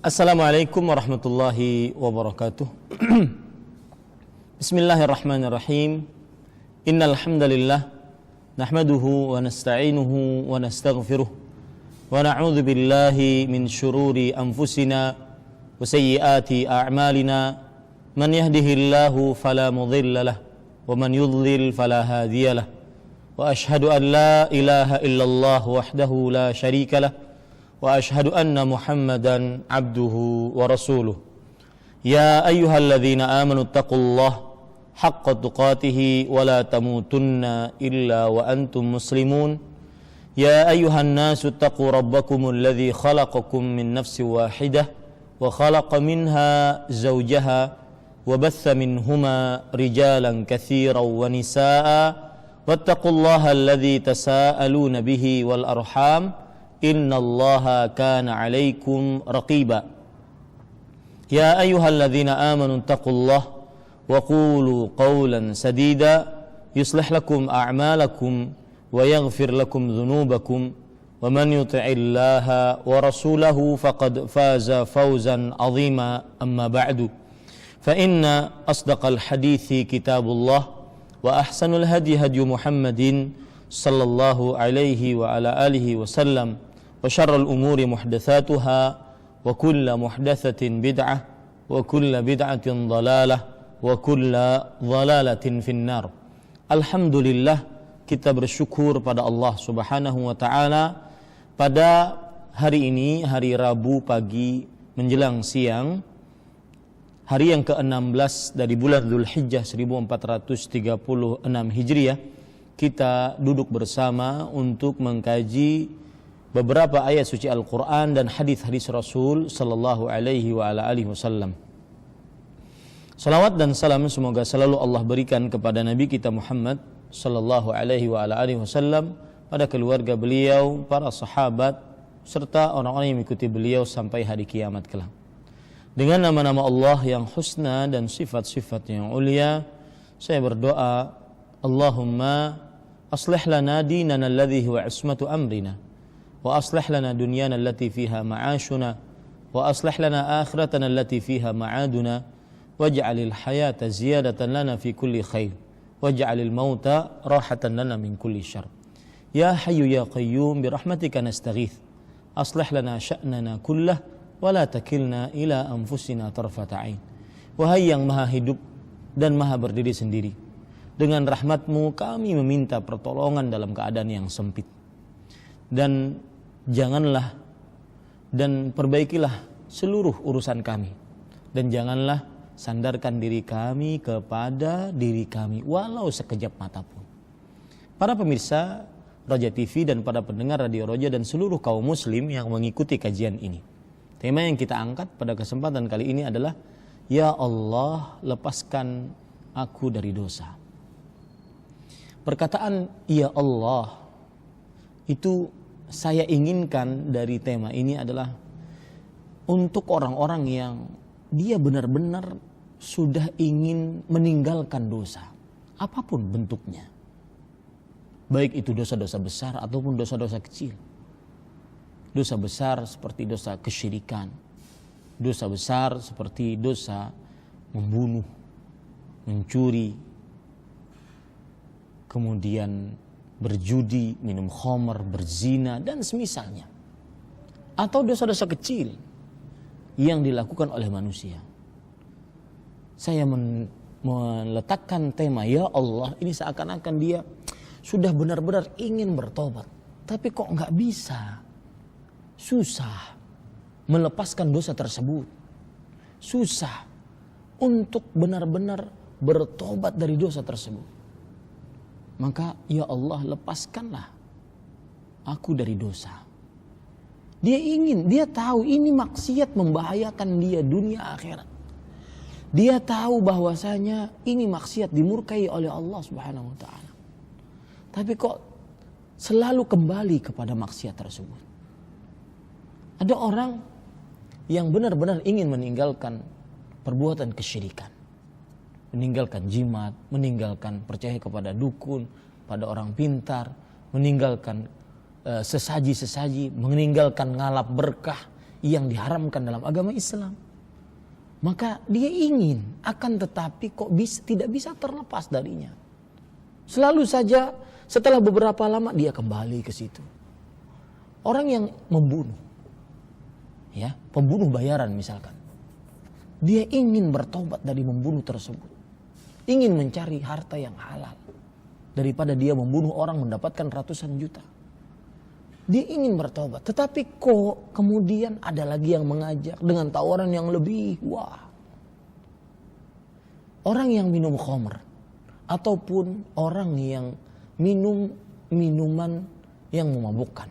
Assalamualaikum warahmatullahi wabarakatuh. Bismillahirrahmanirrahim. Innal hamdalillah nahmaduhu wa nasta'inuhu wa nastaghfiruh wa na'udzu billahi min shururi anfusina wa sayyiati a'malina. Man yahdihillahu fala mudilla lahu wa man yudlil fala hadiya lahu. Wa ashhadu an la ilaha illallah wahdahu la syarika lahu wa ashhadu anna Muhammadan abduhu wa rasuluh. Ya ayyuhalladzina amanu taqullaha haqqa tuqatih wa la tamutunna illa wa antum muslimun. Ya ayyuhan nasu taqu rabbakumul ladzi khalaqakum min nafsin wahidah wa khalaqa minha zawjaha wa batha minhuma rijalan katsiran wa nisaa'a wattaqullaha alladzi tasaaluna bihi wal arham innallaha kana 'alaikum raqiba. Ya ayyuhalladzina amanu taqullaha wa qulu qawlan sadida yuslih lakum a'malakum wa yaghfir lakum dhunubakum wa man yuti'illaha wa rasulahu faqad faza fawzan 'azima. Amma ba'du, fa inna asdaqal hadithi kitabullah wa ahsanul hadi hadi Muhammadin sallallahu alaihi wa ala alihi wasallam wa syarrul umuri muhdatsatuha wa kullu muhdatsatin bid'ah wa kullu bid'atin dhalalah wa kullu dhalalatin finnar. Alhamdulillah, kita bersyukur pada Allah Subhanahu wa taala pada hari ini, hari Rabu pagi menjelang siang, hari yang ke-16 dari bulan Dzulhijjah 1436 Hijriah, kita duduk bersama untuk mengkaji beberapa ayat suci Al-Quran dan hadis-hadis Rasul sallallahu alaihi wa ala alihi wasallam. Salawat dan salam semoga selalu Allah berikan kepada Nabi kita Muhammad sallallahu alaihi wa ala alihi wasallam, pada keluarga beliau, para sahabat, serta orang-orang yang mengikuti beliau sampai hari kiamat kelak. Dengan nama-nama Allah yang husna dan sifat-sifat yang ulia, saya berdoa, Allahumma aslih lana dinana alladhi huwa ismatu amrina wa aslih lana dunyana allati fiha ma'ashuna wa aslih lana akhiratana allati fiha ma'aduna waj'alil hayata ziyadatan lana fi kulli khair waj'alil mauta rahatan lana min kulli syarr. Ya hayyu ya qayyum birahmatika nastaghith aslih lana sya'nana kullah wa la takilna ila anfusina tarfata ain. Wahai yang maha hidup dan maha berdiri sendiri, dengan rahmat-Mu kami meminta pertolongan dalam keadaan yang sempit. Dan janganlah dan perbaikilah seluruh urusan kami. Dan janganlah sandarkan diri kami kepada diri kami walau sekejap mata pun. Para pemirsa Roja TV dan para pendengar Radio Roja dan seluruh kaum muslim yang mengikuti kajian ini, tema yang kita angkat pada kesempatan kali ini adalah Ya Allah, lepaskan aku dari dosa. Perkataan Ya Allah itu saya inginkan dari tema ini adalah untuk orang-orang yang dia benar-benar sudah ingin meninggalkan dosa, apapun bentuknya. Baik itu dosa-dosa besar ataupun dosa-dosa kecil. Dosa besar seperti dosa kesyirikan, dosa besar seperti dosa membunuh, mencuri, kemudian berjudi, minum khamar, berzina, dan semisalnya. Atau dosa-dosa kecil yang dilakukan oleh manusia. Saya meletakkan tema Ya Allah ini seakan-akan dia sudah benar-benar ingin bertobat, tapi kok nggak bisa. Susah melepaskan dosa tersebut. Susah untuk benar-benar bertobat dari dosa tersebut. Maka Ya Allah, lepaskanlah aku dari dosa. Dia tahu ini maksiat membahayakan dia dunia akhirat. Dia tahu bahwasanya ini maksiat dimurkai oleh Allah Subhanahu wa taala. Tapi kok selalu kembali kepada maksiat tersebut. Ada orang yang benar-benar ingin meninggalkan perbuatan kesyirikan. Meninggalkan jimat, meninggalkan percaya kepada dukun, pada orang pintar, meninggalkan sesaji-sesaji, meninggalkan ngalap berkah yang diharamkan dalam agama Islam. Maka dia ingin, akan tetapi kok tidak bisa terlepas darinya. Selalu saja setelah beberapa lama dia kembali ke situ. Orang yang membunuh, ya, pembunuh bayaran misalkan, dia ingin bertobat dari membunuh tersebut, ingin mencari harta yang halal daripada dia membunuh orang mendapatkan ratusan juta. Dia ingin bertobat, tetapi kok kemudian ada lagi yang mengajak dengan tawaran yang lebih wah. Orang yang minum khamr ataupun orang yang minum minuman yang memabukkan,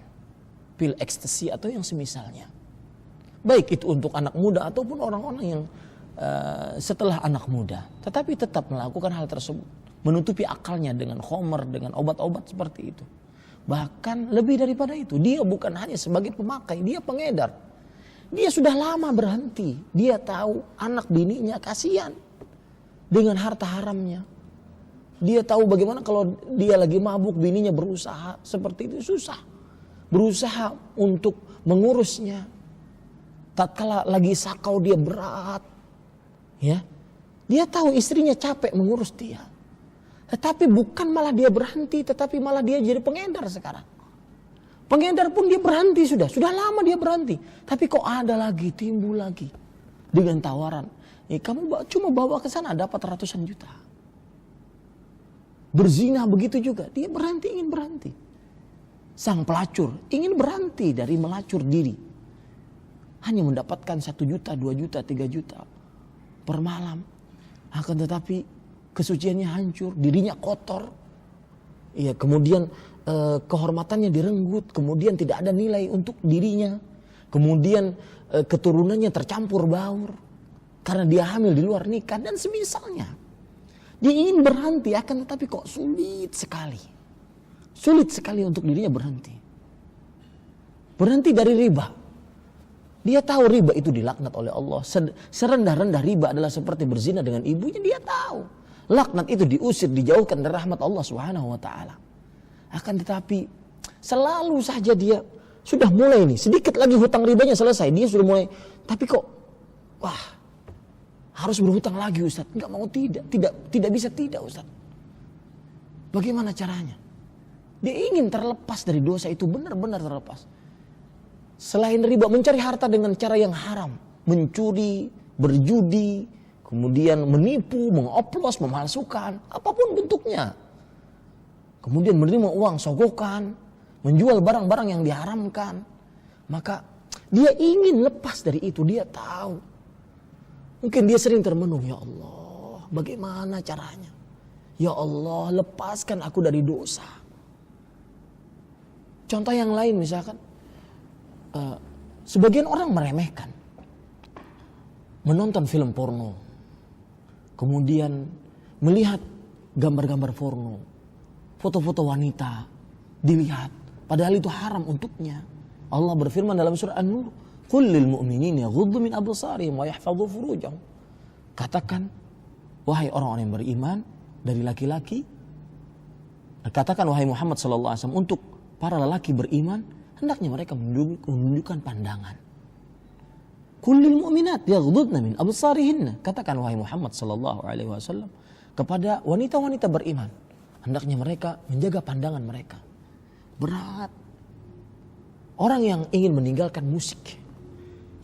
pil ekstasi atau yang semisalnya. Baik itu untuk anak muda ataupun orang-orang yang setelah anak muda, tetapi tetap melakukan hal tersebut, menutupi akalnya dengan khamr, dengan obat-obat seperti itu. Bahkan lebih daripada itu, dia bukan hanya sebagai pemakai, dia pengedar. Dia sudah lama berhenti, dia tahu anak bininya kasihan dengan harta haramnya. Dia tahu bagaimana kalau dia lagi mabuk, bininya berusaha seperti itu susah. Berusaha untuk mengurusnya. Tatkala lagi sakau dia berat. Ya. Dia tahu istrinya capek mengurus dia. Tetapi bukan malah dia berhenti, tetapi malah dia jadi pengedar sekarang. Pengedar pun dia berhenti sudah lama dia berhenti. Tapi kok ada lagi, timbul lagi. Dengan tawaran, kamu cuma bawa ke sana dapat ratusan juta. Berzina begitu juga, dia berhenti, ingin berhenti. Sang pelacur ingin berhenti dari melacur diri. Hanya mendapatkan 1 juta, 2 juta, 3 juta per malam. Akan tetapi kesuciannya hancur, dirinya kotor. Iya, kemudian kehormatannya direnggut, kemudian tidak ada nilai untuk dirinya. Kemudian keturunannya tercampur baur karena dia hamil di luar nikah dan semisalnya. Dia ingin berhenti, akan tetapi kok sulit sekali. Sulit sekali untuk dirinya berhenti. Berhenti dari riba. Dia tahu riba itu dilaknat oleh Allah. Serendah-rendah riba adalah seperti berzina dengan ibunya, dia tahu. Laknat itu diusir, dijauhkan dari rahmat Allah Subhanahu wa taala. Akan tetapi selalu saja dia sudah mulai nih, sedikit lagi hutang ribanya selesai, dia sudah mulai, tapi kok wah, harus berhutang lagi Ustaz. Enggak mau, tidak bisa tidak Ustaz. Bagaimana caranya? Dia ingin terlepas dari dosa itu, benar-benar terlepas. Selain riba, mencari harta dengan cara yang haram, mencuri, berjudi, kemudian menipu, mengoplos, memalsukan, apapun bentuknya. Kemudian menerima uang sogokan, menjual barang-barang yang diharamkan. Maka dia ingin lepas dari itu, dia tahu. Mungkin dia sering termenung, ya Allah, bagaimana caranya? Ya Allah, lepaskan aku dari dosa. Contoh yang lain misalkan, sebagian orang meremehkan menonton film porno, kemudian melihat gambar-gambar porno, foto-foto wanita dilihat, padahal itu haram untuknya. Allah berfirman dalam surah An-Nur, "Qul lil mu'minina yaghuddu min absarihim wa yahfadhu furujahum." Katakan, wahai orang-orang yang beriman dari laki-laki, katakan wahai Muhammad sallallahu alaihi wasallam untuk para lelaki beriman, hendaknya mereka menundukkan pandangan. Qul lil mu'minat yaghuddna min absarihinna. Katakan wahai Muhammad sallallahu alaihi wasallam kepada wanita-wanita beriman, hendaknya mereka menjaga pandangan mereka. Berat. Orang yang ingin meninggalkan musik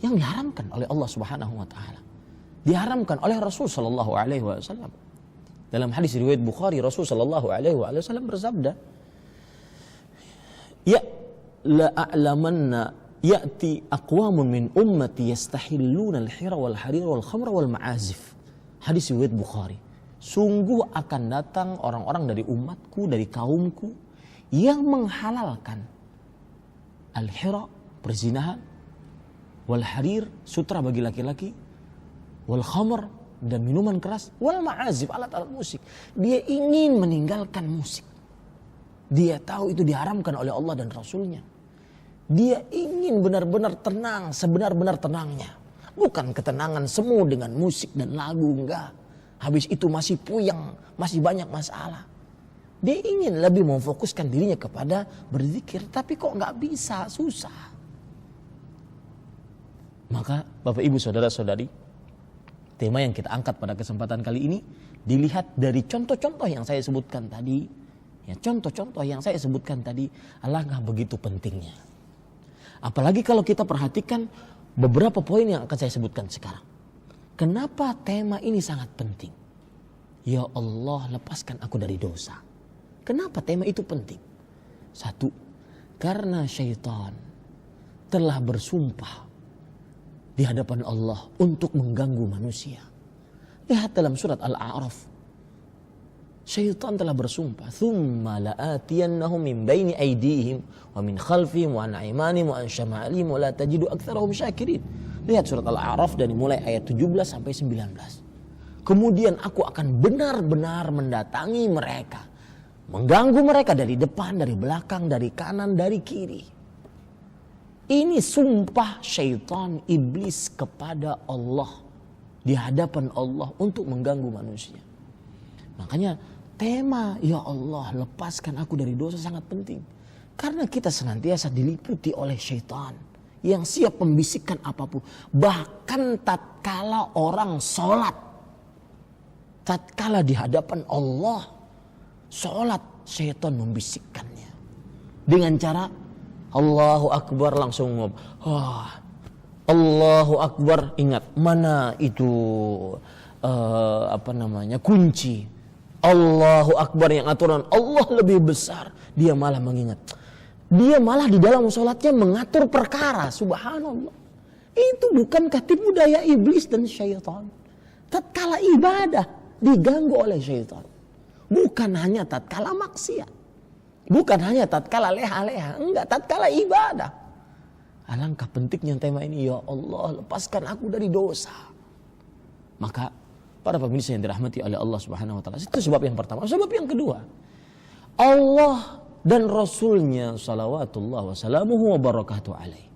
yang diharamkan oleh Allah Subhanahu wa taala, diharamkan oleh Rasul sallallahu alaihi wasallam. Dalam hadis riwayat Bukhari, Rasul sallallahu alaihi wasallam bersabda, "Ya la a'lamanna ya'ti aqwamun min ummati yastahilluna al-hira wal harira wal khamra wal ma'azif." Hadis riwayat Bukhari. Sungguh akan datang orang-orang dari umatku, dari kaumku yang menghalalkan al-hira, perzinahan, wal harir, sutra bagi laki-laki, wal khamr, dan minuman keras, wal ma'azif, alat-alat musik. Dia ingin meninggalkan musik. Dia tahu itu diharamkan oleh Allah dan Rasulnya. Dia ingin benar-benar tenang, sebenar-benar tenangnya. Bukan ketenangan semu dengan musik dan lagu, enggak. Habis itu masih puyeng, masih banyak masalah. Dia ingin lebih memfokuskan dirinya kepada berzikir, tapi kok enggak bisa, susah. Maka Bapak Ibu Saudara-saudari, tema yang kita angkat pada kesempatan kali ini dilihat dari contoh-contoh yang saya sebutkan tadi. Ya, contoh-contoh yang saya sebutkan tadi alangkah begitu pentingnya. Apalagi kalau kita perhatikan beberapa poin yang akan saya sebutkan sekarang. Kenapa tema ini sangat penting? Ya Allah, lepaskan aku dari dosa. Kenapa tema itu penting? Satu, karena syaitan telah bersumpah di hadapan Allah untuk mengganggu manusia. Lihat dalam surat Al-A'raf. Syaitan telah bersumpah, "Tsumma la'atiyannahum min baini aydihim wa min khalfihim wa an aymanihim wa an syama'ilihim wa la tajidu aktsarahum syakirin." Lihat surat Al-A'raf dari mulai ayat 17 sampai 19. Kemudian aku akan benar-benar mendatangi mereka, mengganggu mereka dari depan, dari belakang, dari kanan, dari kiri. Ini sumpah syaitan iblis kepada Allah di hadapan Allah untuk mengganggu manusia. Makanya tema ya Allah lepaskan aku dari dosa sangat penting. Karena kita senantiasa diliputi oleh syaitan yang siap membisikkan apapun. Bahkan tatkala orang sholat, tatkala di hadapan Allah sholat, syaitan membisikkannya dengan cara Allahu Akbar, langsung ngomong, Allahu Akbar, ingat mana itu kunci. Allahu Akbar yang aturan Allah lebih besar, dia malah mengingat. Dia malah di dalam sholatnya mengatur perkara, subhanallah. Itu bukankah tipu daya iblis dan syaitan? Tatkala ibadah diganggu oleh syaitan. Bukan hanya tatkala maksiat. Bukan hanya tatkala leha-leha. Enggak, tatkala ibadah. Alangkah pentingnya tema ini. Ya Allah, lepaskan aku dari dosa. Maka para pemirsa yang dirahmati oleh Allah Subhanahu wa taala, itu sebab yang pertama. Sebab yang kedua, Allah dan Rasulnya salawatullah wassalamuhu wa barakatuh alaih.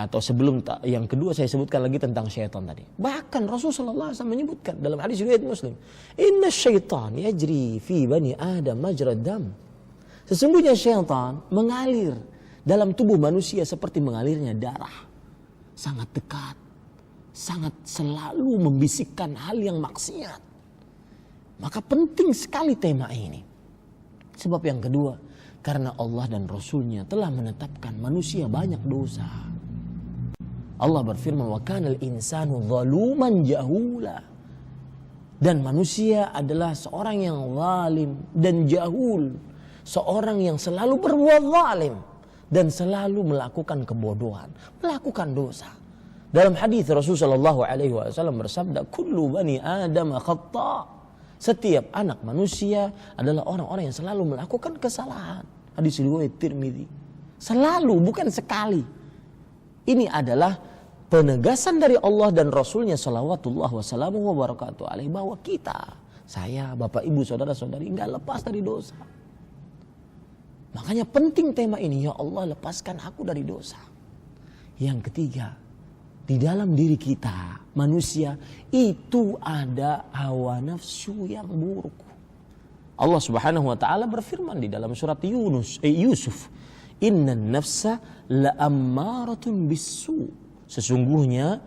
Atau sebelum yang kedua saya sebutkan lagi tentang syaitan tadi. Bahkan Rasulullah SAW menyebutkan dalam hadis riwayat Muslim, "Inna syaitan yajri fi bani Adam majrad dam." Sesungguhnya syaitan mengalir dalam tubuh manusia seperti mengalirnya darah. Sangat dekat, sangat selalu membisikkan hal yang maksiat. Maka penting sekali tema ini. Sebab yang kedua, karena Allah dan Rasulnya telah menetapkan manusia banyak dosa. Allah berfirman, "Wa kanal insanu zaluman jahula." Dan manusia adalah seorang yang zalim dan jahul, seorang yang selalu berbuat zalim dan selalu melakukan kebodohan, melakukan dosa. Dalam hadis Rasulullah SAW bersabda, "Kullu bani Adam khata." Setiap anak manusia adalah orang-orang yang selalu melakukan kesalahan. Hadis riwayat Tirmidzi. Selalu, bukan sekali. Ini adalah penegasan dari Allah dan Rasulnya salawatullah wassalamu wa barakatuh alaih, bahwa kita, saya, bapak ibu, saudara-saudari, enggak lepas dari dosa. Makanya penting tema ini, ya Allah lepaskan aku dari dosa. Yang ketiga, di dalam diri kita manusia itu ada hawa nafsu yang buruk. Allah Subhanahu wa taala berfirman di dalam surat Yusuf, "Innan nafsa la'ammaratun bisu." Sesungguhnya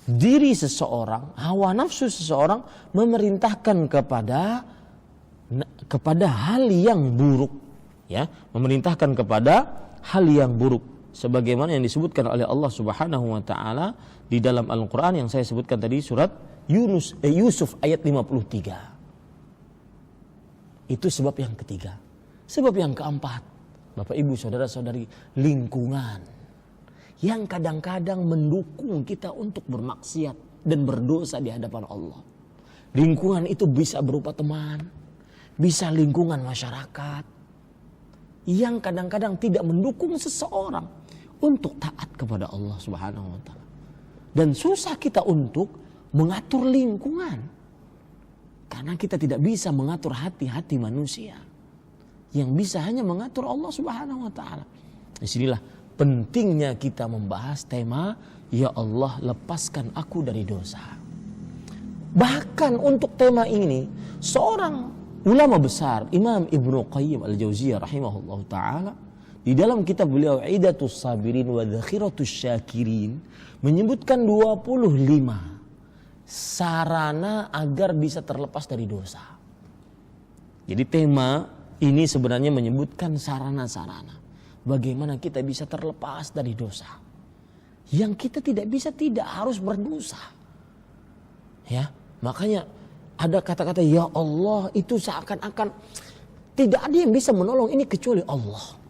diri seseorang, hawa nafsu seseorang memerintahkan kepada hal yang buruk, ya, memerintahkan kepada hal yang buruk. Sebagaimana yang disebutkan oleh Allah Subhanahu wa taala di dalam Al-Qur'an yang saya sebutkan tadi, surat Yusuf ayat 53. Itu sebab yang ketiga. Sebab yang keempat, Bapak Ibu saudara-saudari, lingkungan yang kadang-kadang mendukung kita untuk bermaksiat dan berdosa di hadapan Allah. Lingkungan itu bisa berupa teman, bisa lingkungan masyarakat yang kadang-kadang tidak mendukung seseorang untuk taat kepada Allah Subhanahu wa taala. Dan susah kita untuk mengatur lingkungan. Karena kita tidak bisa mengatur hati-hati manusia. Yang bisa hanya mengatur Allah Subhanahu wa taala. Disinilah pentingnya kita membahas tema, ya Allah lepaskan aku dari dosa. Bahkan untuk tema ini, seorang ulama besar, Imam Ibnu Qayyim al-Jauziyah rahimahullah ta'ala, Di dalam kitab beliau Idatus Sabirin wa Dzakhiratus Syakirin menyebutkan 25 sarana agar bisa terlepas dari dosa. Jadi tema ini sebenarnya menyebutkan sarana-sarana bagaimana kita bisa terlepas dari dosa. Yang kita tidak bisa, tidak harus berdosa. Ya, makanya ada kata-kata ya Allah itu seakan-akan tidak ada yang bisa menolong ini kecuali Allah.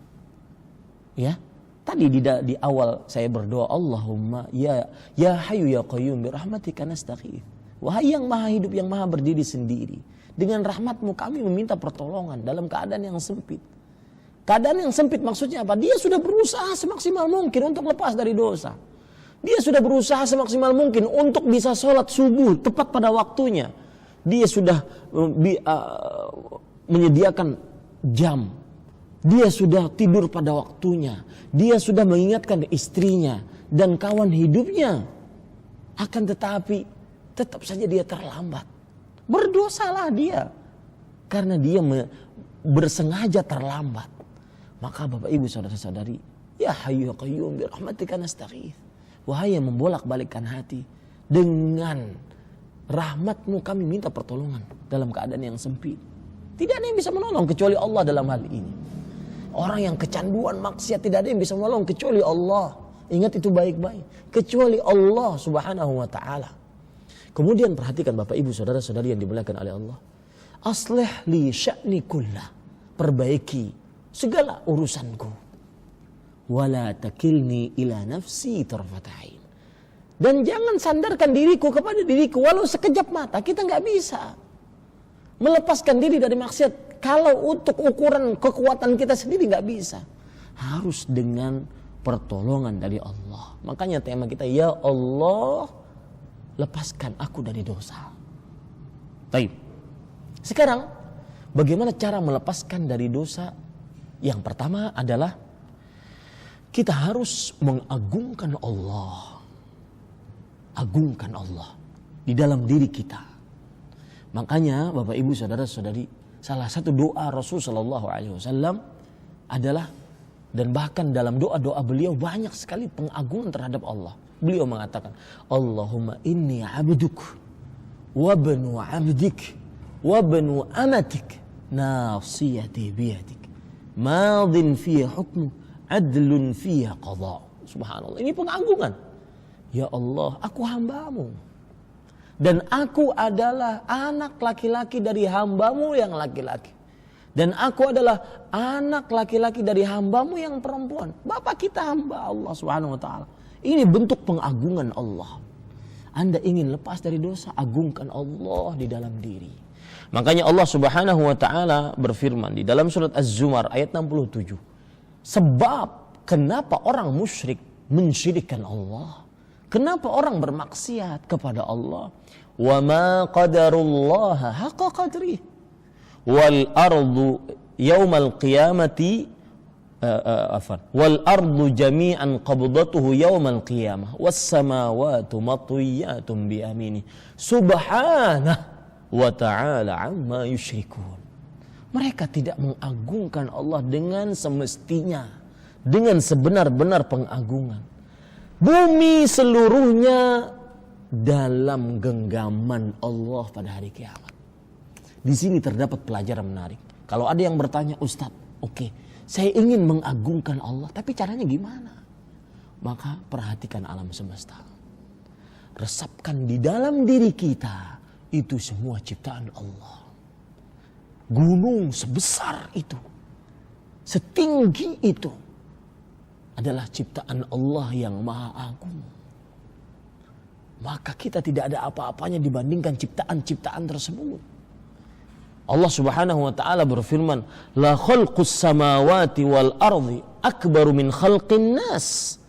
Ya, tadi di awal saya berdoa Allahumma ya Hayyu ya Qayyum bi rahmatika nastaghits. Wahai yang maha hidup yang maha berdiri sendiri, dengan rahmatmu kami meminta pertolongan dalam keadaan yang sempit. Keadaan yang sempit maksudnya apa? Dia sudah berusaha semaksimal mungkin untuk lepas dari dosa. Dia sudah berusaha semaksimal mungkin untuk bisa sholat subuh tepat pada waktunya. Dia sudah menyediakan jam. Dia sudah tidur pada waktunya. Dia sudah mengingatkan istrinya dan kawan hidupnya. Akan tetapi tetap saja dia terlambat. Berdosalah dia. Karena dia bersengaja terlambat. Maka Bapak Ibu saudara-saudari, ya Hayyu ya Qayyum bi rahmatika nastaghits. Wahai yang membolak-balikkan hati, dengan rahmatmu kami minta pertolongan dalam keadaan yang sempit. Tidak ada yang bisa menolong kecuali Allah dalam hal ini. Orang yang kecanduan maksiat tidak ada yang bisa menolong kecuali Allah. Ingat itu baik-baik. Kecuali Allah subhanahu wa ta'ala. Kemudian perhatikan Bapak Ibu saudara-saudari yang dimuliakan oleh Allah. Aslih li sya'ni kullah. Perbaiki segala urusanku. Wala takilni ila nafsi tarfata'in. Dan jangan sandarkan diriku kepada diriku walau sekejap mata. Kita nggak bisa melepaskan diri dari maksiat kalau untuk ukuran kekuatan kita sendiri nggak bisa. Harus dengan pertolongan dari Allah. Makanya tema kita, ya Allah lepaskan aku dari dosa. Baik. Sekarang bagaimana cara melepaskan dari dosa? Yang pertama adalah kita harus mengagungkan Allah. Agungkan Allah di dalam diri kita. Makanya Bapak Ibu saudara-saudari, salah satu doa Rasul sallallahu alaihi wasallam adalah, dan bahkan dalam doa-doa beliau banyak sekali pengagungan terhadap Allah. Beliau mengatakan, Allahumma inni abduk wa banu abdik wa banu amatik nasiyati biyadik madin fiya hukmu adlun fiya qadha. Subhanallah, ini pengagungan. Ya Allah, aku hambamu. Dan aku adalah anak laki-laki dari hambamu yang laki-laki. Dan aku adalah anak laki-laki dari hambamu yang perempuan. Bapak kita hamba Allah subhanahu wa ta'ala. Ini bentuk pengagungan Allah. Anda ingin lepas dari dosa, agungkan Allah di dalam diri. Makanya Allah subhanahu wa ta'ala berfirman di dalam surat Az-Zumar ayat 67. Sebab kenapa orang musyrik mensyirikkan Allah? Kenapa orang bermaksiat kepada Allah? Wa ma qadarullaha haqqa qadrih. Wal ardu yaumal qiyamati wal ardu jami'an qabdatuhu yaumal qiyamah was samawati matwiyatun bi yaminihi subhanahu wa ta'ala amma yusyrikun. Mereka tidak mengagungkan Allah dengan semestinya, dengan sebenar-benar pengagungan. Bumi seluruhnya dalam genggaman Allah pada hari kiamat. Di sini terdapat pelajaran menarik. Kalau ada yang bertanya, Ustadz, oke, saya ingin mengagungkan Allah, tapi caranya gimana? Maka perhatikan alam semesta. Resapkan di dalam diri kita, itu semua ciptaan Allah. Gunung sebesar itu, setinggi itu, adalah ciptaan Allah yang maha agung. Maka kita tidak ada apa-apanya dibandingkan ciptaan-ciptaan tersebut. Allah subhanahu wa ta'ala berfirman, La khalqus samawati wal ardi akbaru min khalqin nas.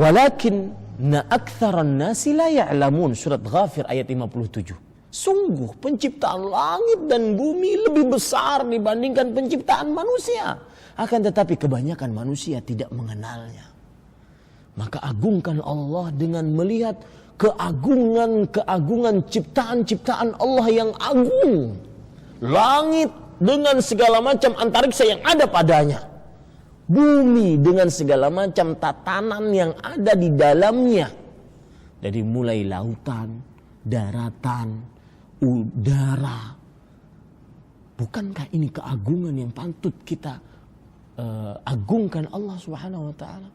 Walakinna aktsaran nasi la ya'lamun. Surat Ghafir ayat 57. Sungguh penciptaan langit dan bumi lebih besar dibandingkan penciptaan manusia. Akan tetapi kebanyakan manusia tidak mengenalnya. Maka agungkan Allah dengan melihat keagungan-keagungan ciptaan-ciptaan Allah yang agung. Langit dengan segala macam antariksa yang ada padanya. Bumi dengan segala macam tatanan yang ada di dalamnya. Dari mulai lautan, daratan, udara. Bukankah ini keagungan yang patut kita agungkan Allah Subhanahu wa taala?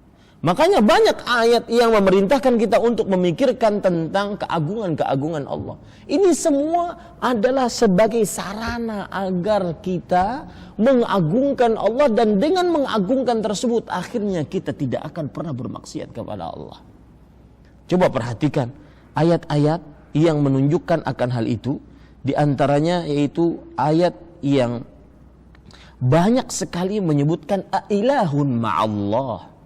Makanya banyak ayat yang memerintahkan kita untuk memikirkan tentang keagungan-keagungan Allah. Ini semua adalah sebagai sarana agar kita mengagungkan Allah, dan dengan mengagungkan tersebut akhirnya kita tidak akan pernah bermaksiat kepada Allah. Coba perhatikan ayat-ayat yang menunjukkan akan hal itu. Di antaranya yaitu ayat yang banyak sekali menyebutkan ailahun ma'allah.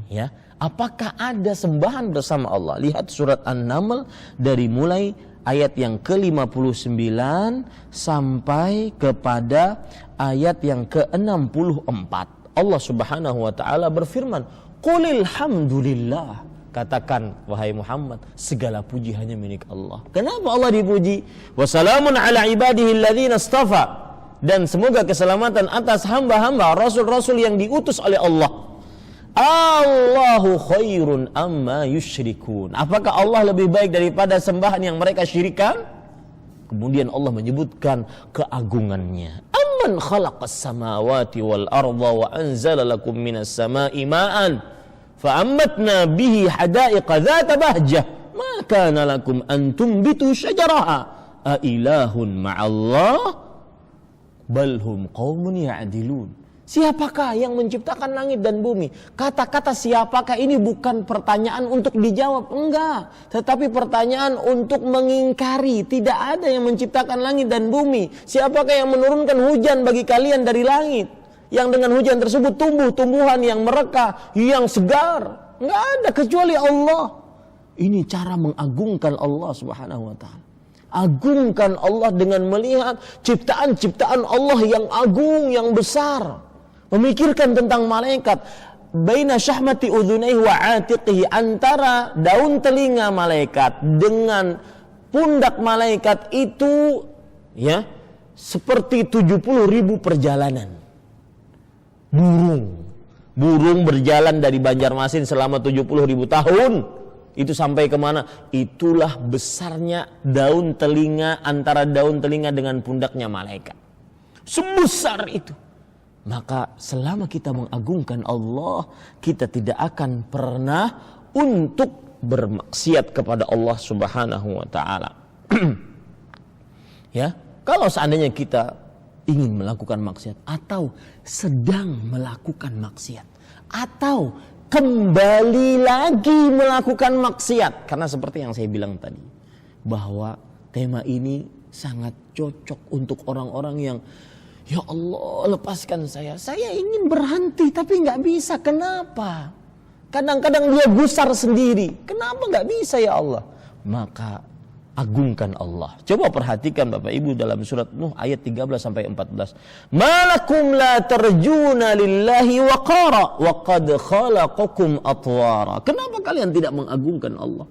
Ya, apakah ada sembahan bersama Allah? Lihat surat An-Naml dari mulai ayat yang ke-59 sampai kepada ayat yang ke-64. Allah Subhanahu wa taala berfirman, "Qulil hamdulillah." Katakan wahai Muhammad, segala puji hanya milik Allah. Kenapa Allah dipuji? Wassalamun ala ibadihi alladzina istafa. Dan semoga keselamatan atas hamba-hamba rasul-rasul yang diutus oleh Allah. Allahu khairun amma yusyrikun. Apakah Allah lebih baik daripada sembahan yang mereka syirikan? Kemudian Allah menyebutkan keagungannya. Amman khalaqas samawati wal arda wa anzala lakum minas samai ma'an fa'ammatna bihi hadaiqa dzata bahjah ma kana lakum an tumbitu syajaraha a ilahun ma'allah bal hum qaumun ya'dilun. Siapakah yang menciptakan langit dan bumi? Kata-kata siapakah ini bukan pertanyaan untuk dijawab, enggak. Tetapi pertanyaan untuk mengingkari. Tidak ada yang menciptakan langit dan bumi. Siapakah yang menurunkan hujan bagi kalian dari langit? Yang dengan hujan tersebut tumbuh tumbuhan yang mereka, yang segar. Enggak ada kecuali Allah. Ini cara mengagungkan Allah Subhanahu wa ta'ala. Agungkan Allah dengan melihat ciptaan-ciptaan Allah yang agung, yang besar. Memikirkan tentang malaikat. Baina syahmati udhunaihi wa atiqihi, antara daun telinga malaikat dengan pundak malaikat itu ya seperti 70.000 perjalanan. Burung berjalan dari Banjarmasin selama 70.000 tahun. Itu sampai kemana? Itulah besarnya daun telinga, antara daun telinga dengan pundaknya malaikat. Sebesar itu. Maka selama kita mengagungkan Allah, kita tidak akan pernah untuk bermaksiat kepada Allah Subhanahu wa taala. Ya, kalau seandainya kita ingin melakukan maksiat atau sedang melakukan maksiat atau kembali lagi melakukan maksiat, karena seperti yang saya bilang tadi bahwa tema ini sangat cocok untuk orang-orang yang ya Allah lepaskan saya ingin berhenti tapi nggak bisa. Kenapa? Kadang-kadang dia gusar sendiri. Kenapa nggak bisa ya Allah? Maka agungkan Allah. Coba perhatikan Bapak Ibu dalam surat Nuh ayat 13 sampai 14. Malakum la tarjuna lillahi waqara wa qad khalaqakum atwara. Kenapa kalian tidak mengagungkan Allah?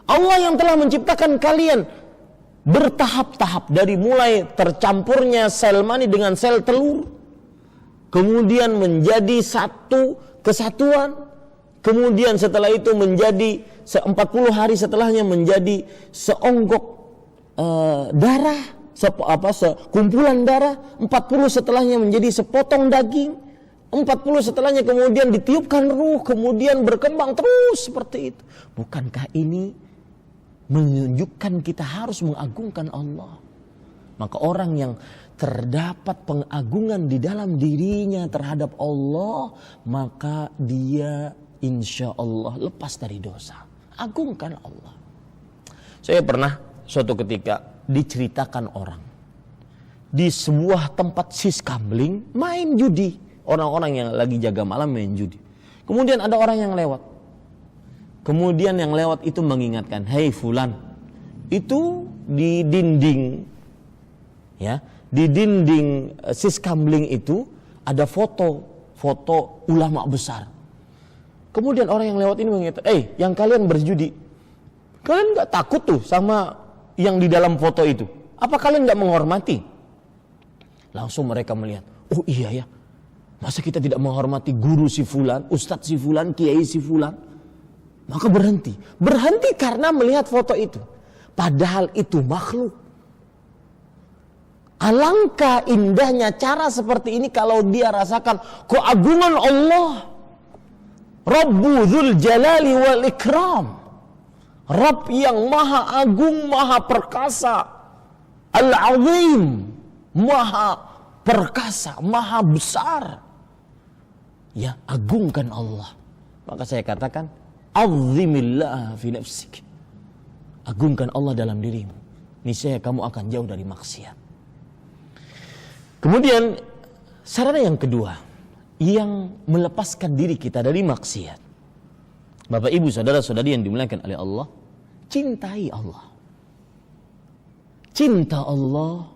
Allah yang telah menciptakan kalian bertahap-tahap, dari mulai tercampurnya sel mani dengan sel telur, kemudian menjadi satu kesatuan, kemudian setelah itu menjadi 40 hari setelahnya menjadi seonggok darah, sekumpulan darah, 40 setelahnya menjadi sepotong daging, 40 setelahnya kemudian ditiupkan ruh, kemudian berkembang terus seperti itu. Bukankah ini menunjukkan kita harus mengagungkan Allah? Maka orang yang terdapat pengagungan di dalam dirinya terhadap Allah, maka dia insya Allah lepas dari dosa. Agungkan Allah. Saya pernah suatu ketika diceritakan orang di sebuah tempat siskamling main judi. Orang-orang yang lagi jaga malam main judi. Kemudian ada orang yang lewat. Kemudian yang lewat itu mengingatkan, "Hei fulan, itu di dinding ya, di dinding siskamling itu ada foto ulama besar." Kemudian orang yang lewat ini mengingatkan, yang kalian berjudi, kalian nggak takut tuh sama yang di dalam foto itu? Apa kalian nggak menghormati? Langsung mereka melihat, oh iya ya, masa kita tidak menghormati guru si fulan, ustadz si fulan, kiai si fulan? Maka berhenti. Berhenti karena melihat foto itu. Padahal itu makhluk. Alangkah indahnya cara seperti ini kalau dia rasakan keagungan Allah. Rabbu dzul jalali wal ikram. Rabb yang maha agung, maha perkasa. Al-azim. Maha perkasa, maha besar. Ya, agungkan Allah. Maka saya katakan, azimillah fi nafsik. Agungkan Allah dalam dirimu. Niscaya kamu akan jauh dari maksiat. Kemudian sarana yang kedua yang melepaskan diri kita dari maksiat. Bapak ibu saudara-saudari yang dimuliakan oleh Allah, cintai Allah. Cinta Allah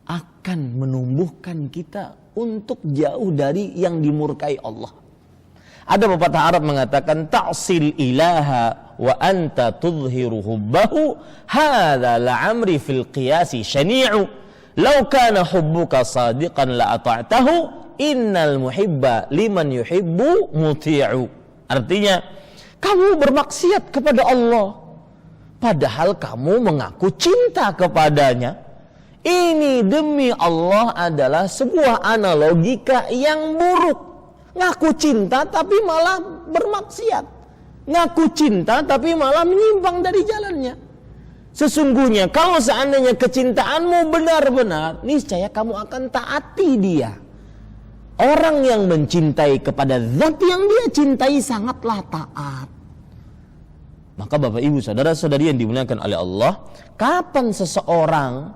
akan menumbuhkan kita untuk jauh dari yang dimurkai Allah. Ada pepatah Arab mengatakan, ta'sil ilaha wa anta tudhiru hubbahu hadza la'amri fil qiyasi syani'u law kana hubbuka sadiqan la ata'tahu innal muhibba liman yuhibbu muti'u. Artinya, kamu bermaksiat kepada Allah padahal kamu mengaku cinta kepadanya. Ini demi Allah adalah sebuah analogika yang buruk. Ngaku cinta tapi malah bermaksiat. Ngaku cinta tapi malah menyimpang dari jalannya. Sesungguhnya kalau seandainya kecintaanmu benar-benar, niscaya kamu akan taati dia. Orang yang mencintai kepada zat yang dia cintai sangatlah taat. Maka Bapak Ibu saudara-saudari yang dimuliakan oleh Allah, kapan seseorang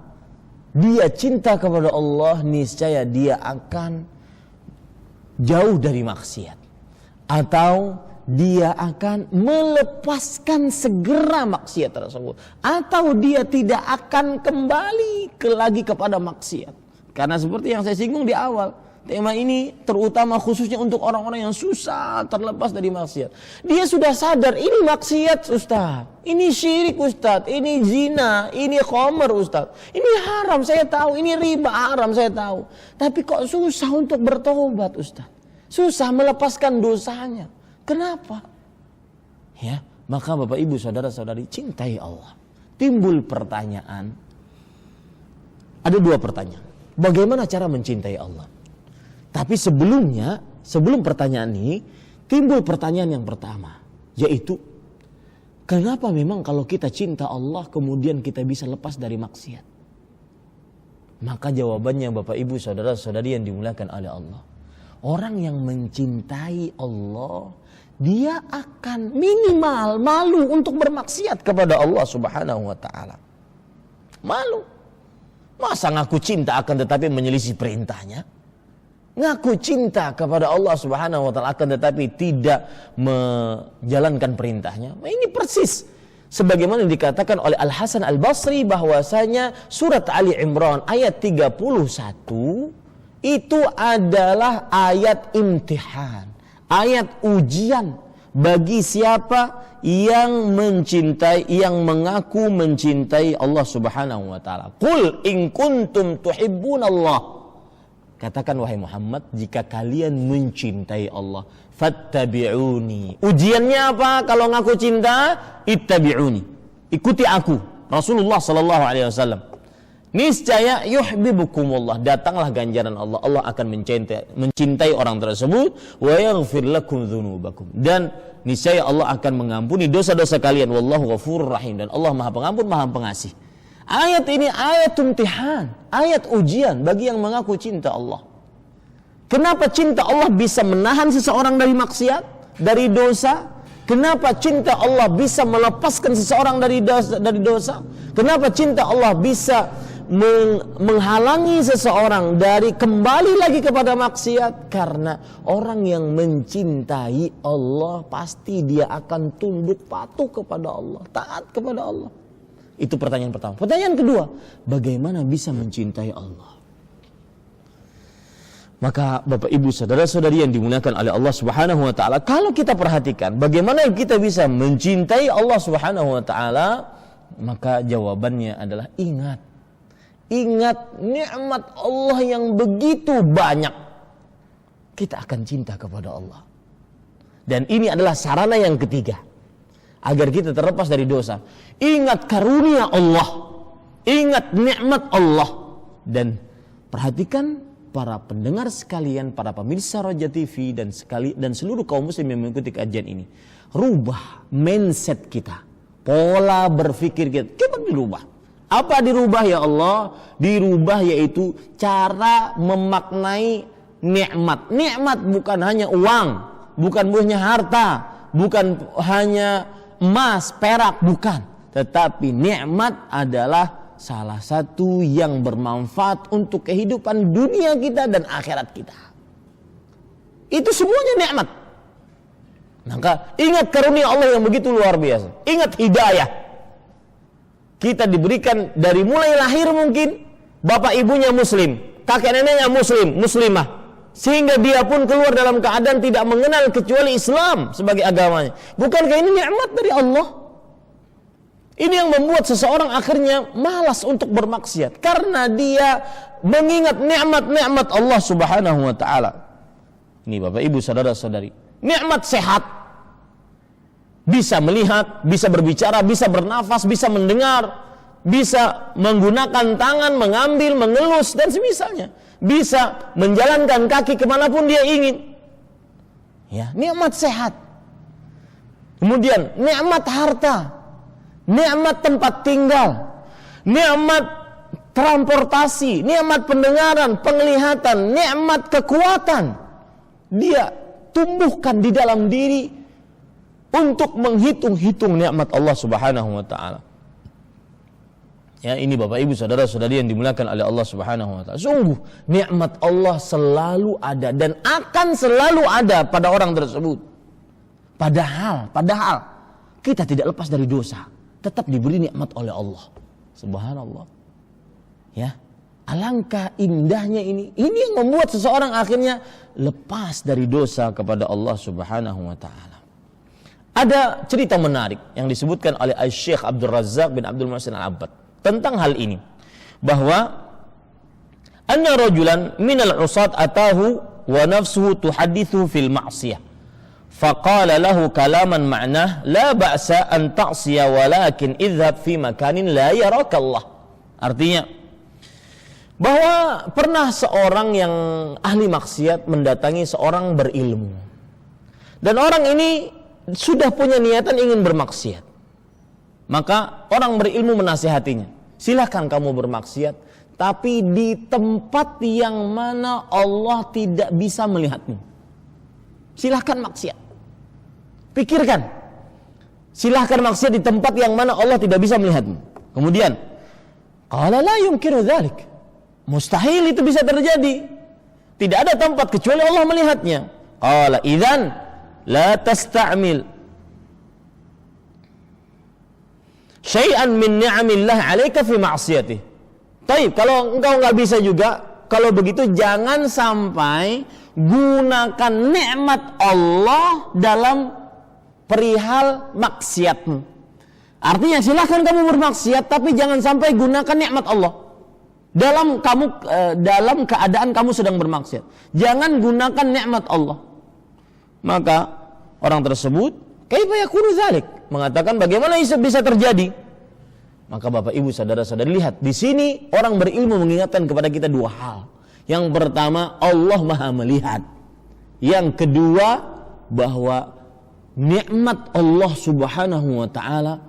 dia cinta kepada Allah, niscaya dia akan jauh dari maksiat. Atau dia akan melepaskan segera maksiat tersebut. Atau dia tidak akan kembali lagi kepada maksiat. Karena seperti yang saya singgung di awal, tema ini terutama khususnya untuk orang-orang yang susah terlepas dari maksiat. Dia sudah sadar, ini maksiat Ustaz, ini syirik Ustaz, ini zina, ini khamr Ustaz, ini haram saya tahu, ini riba haram saya tahu. Tapi kok susah untuk bertobat Ustaz, susah melepaskan dosanya. Kenapa? Ya, maka Bapak Ibu saudara-saudari, cintai Allah. Timbul pertanyaan, ada dua pertanyaan. Bagaimana cara mencintai Allah? Tapi sebelum pertanyaan ini, timbul pertanyaan yang pertama, yaitu kenapa memang kalau kita cinta Allah kemudian kita bisa lepas dari maksiat? Maka jawabannya Bapak Ibu saudara-saudari yang dimuliakan oleh Allah, orang yang mencintai Allah, dia akan minimal malu untuk bermaksiat kepada Allah Subhanahu wa taala. Malu. Masa ngaku cinta akan tetapi menyelisih perintahnya? Ngaku cinta kepada Allah Subhanahu wa taala akan tetapi tidak menjalankan perintahnya. Nah, ini persis sebagaimana dikatakan oleh Al Hasan Al Basri bahwasanya surat Ali Imran ayat 31 itu adalah ayat imtihan, ayat ujian bagi siapa yang mencintai, yang mengaku mencintai Allah Subhanahu wa taala. Qul in kuntum tuhibbunallah, katakan wahai Muhammad, jika kalian mencintai Allah, fattabi'uni. Ujiannya apa kalau ngaku cinta? Ittabi'uni. Ikuti aku, Rasulullah sallallahu alaihi wasallam. Niscaya yuhibbukumullah, datanglah ganjaran Allah. Allah akan mencintai orang tersebut, wa yaghfir lakum dzunubakum. Dan niscaya Allah akan mengampuni dosa-dosa kalian. Wallahu ghafurur rahim, dan Allah Maha Pengampun, Maha Pengasih. Ayat ini ayat imtihan, ayat ujian bagi yang mengaku cinta Allah. Kenapa cinta Allah bisa menahan seseorang dari maksiat, dari dosa? Kenapa cinta Allah bisa melepaskan seseorang dari dosa? Kenapa cinta Allah bisa menghalangi seseorang dari kembali lagi kepada maksiat? Karena orang yang mencintai Allah pasti dia akan tunduk patuh kepada Allah, taat kepada Allah. Itu pertanyaan pertama. Pertanyaan kedua, bagaimana bisa mencintai Allah? Maka Bapak Ibu saudara-saudari yang dimuliakan oleh Allah Subhanahu wa taala, kalau kita perhatikan bagaimana kita bisa mencintai Allah Subhanahu wa taala, maka jawabannya adalah ingat. ingat nikmat Allah yang begitu banyak, kita akan cinta kepada Allah. Dan ini adalah sarana yang ketiga agar kita terlepas dari dosa. Ingat karunia Allah, ingat nikmat Allah. Dan perhatikan para pendengar sekalian, para pemirsa Roja TV dan seluruh kaum muslim yang mengikuti kajian ini, rubah mindset kita, pola berpikir kita. Coba dirubah. Apa dirubah ya Allah? Dirubah yaitu cara memaknai nikmat. Nikmat bukan hanya uang, bukan hanya harta, bukan hanya emas, perak, bukan. Tetapi nikmat adalah salah satu yang bermanfaat untuk kehidupan dunia kita dan akhirat kita. Itu semuanya nikmat. Maka ingat karunia Allah yang begitu luar biasa. Ingat hidayah. Kita diberikan dari mulai lahir mungkin bapak ibunya muslim, kakek neneknya muslim, muslimah, sehingga dia pun keluar dalam keadaan tidak mengenal kecuali Islam sebagai agamanya. Bukankah ini nikmat dari Allah? Ini yang membuat seseorang akhirnya malas untuk bermaksiat karena dia mengingat nikmat-nikmat Allah Subhanahu wa taala. Ini Bapak Ibu saudara-saudari, nikmat sehat, bisa melihat, bisa berbicara, bisa bernafas, bisa mendengar, bisa menggunakan tangan, mengambil, mengelus dan semisalnya, bisa menjalankan kaki kemanapun dia ingin. Ya, nikmat sehat. Kemudian nikmat harta, nikmat tempat tinggal, nikmat transportasi, nikmat pendengaran, penglihatan, nikmat kekuatan. Dia tumbuhkan di dalam diri untuk menghitung-hitung nikmat Allah Subhanahu wa taala. Ya, ini Bapak Ibu saudara-saudari yang dimuliakan oleh Allah Subhanahu wa taala. Sungguh nikmat Allah selalu ada dan akan selalu ada pada orang tersebut. Padahal kita tidak lepas dari dosa, tetap diberi nikmat oleh Allah. Subhanallah. Ya. Alangkah indahnya ini. Ini yang membuat seseorang akhirnya lepas dari dosa kepada Allah Subhanahu wa taala. Ada cerita menarik yang disebutkan oleh Syekh Abdul Razak bin Abdul Muhsin Al-Abbad tentang hal ini, bahwa anna rajulan minal usat atahu wa nafsuhu tuhadithu fil ma'siyah faqala lahu kalaman ma'nah la ba'sa an ta'siya walakin idhab fi makanin la yaraka Allah. Artinya bahwa pernah seorang yang ahli maksiat mendatangi seorang berilmu, dan orang ini sudah punya niatan ingin bermaksiat. Maka orang berilmu menasihatinya, silakan kamu bermaksiat, tapi di tempat yang mana Allah tidak bisa melihatmu. Silakan maksiat. Pikirkan, silakan maksiat di tempat yang mana Allah tidak bisa melihatmu. Kemudian, qala la yumkinu dzalik. Mustahil itu bisa terjadi. Tidak ada tempat kecuali Allah melihatnya. Qala idzan la tasta'mil syai'an min ni'amillah 'alaika fi ma'siyatih. Baik, kalau engkau enggak bisa juga, kalau begitu jangan sampai gunakan nikmat Allah dalam perihal maksiatmu. Artinya silakan kamu bermaksiat, tapi jangan sampai gunakan nikmat Allah dalam keadaan kamu sedang bermaksiat. Jangan gunakan nikmat Allah. Maka orang tersebut, kaifa yakunu dzalik? Mengatakan bagaimana itu bisa terjadi? Maka Bapak Ibu saudara-saudari lihat, di sini orang berilmu mengingatkan kepada kita dua hal. Yang pertama, Allah Maha melihat. Yang kedua, bahwa nikmat Allah Subhanahu wa taala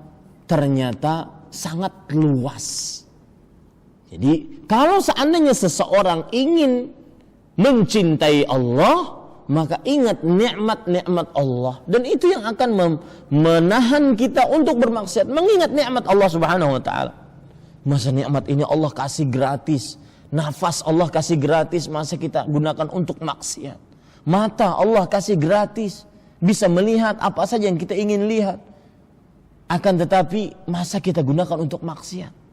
ternyata sangat luas. Jadi, kalau seandainya seseorang ingin mencintai Allah, maka ingat nikmat-nikmat Allah, dan itu yang akan menahan kita untuk bermaksiat. Mengingat nikmat Allah Subhanahu wa taala. Masa nikmat ini Allah kasih gratis, nafas Allah kasih gratis, masa kita gunakan untuk maksiat? Mata Allah kasih gratis, bisa melihat apa saja yang kita ingin lihat. Akan tetapi masa kita gunakan untuk maksiat?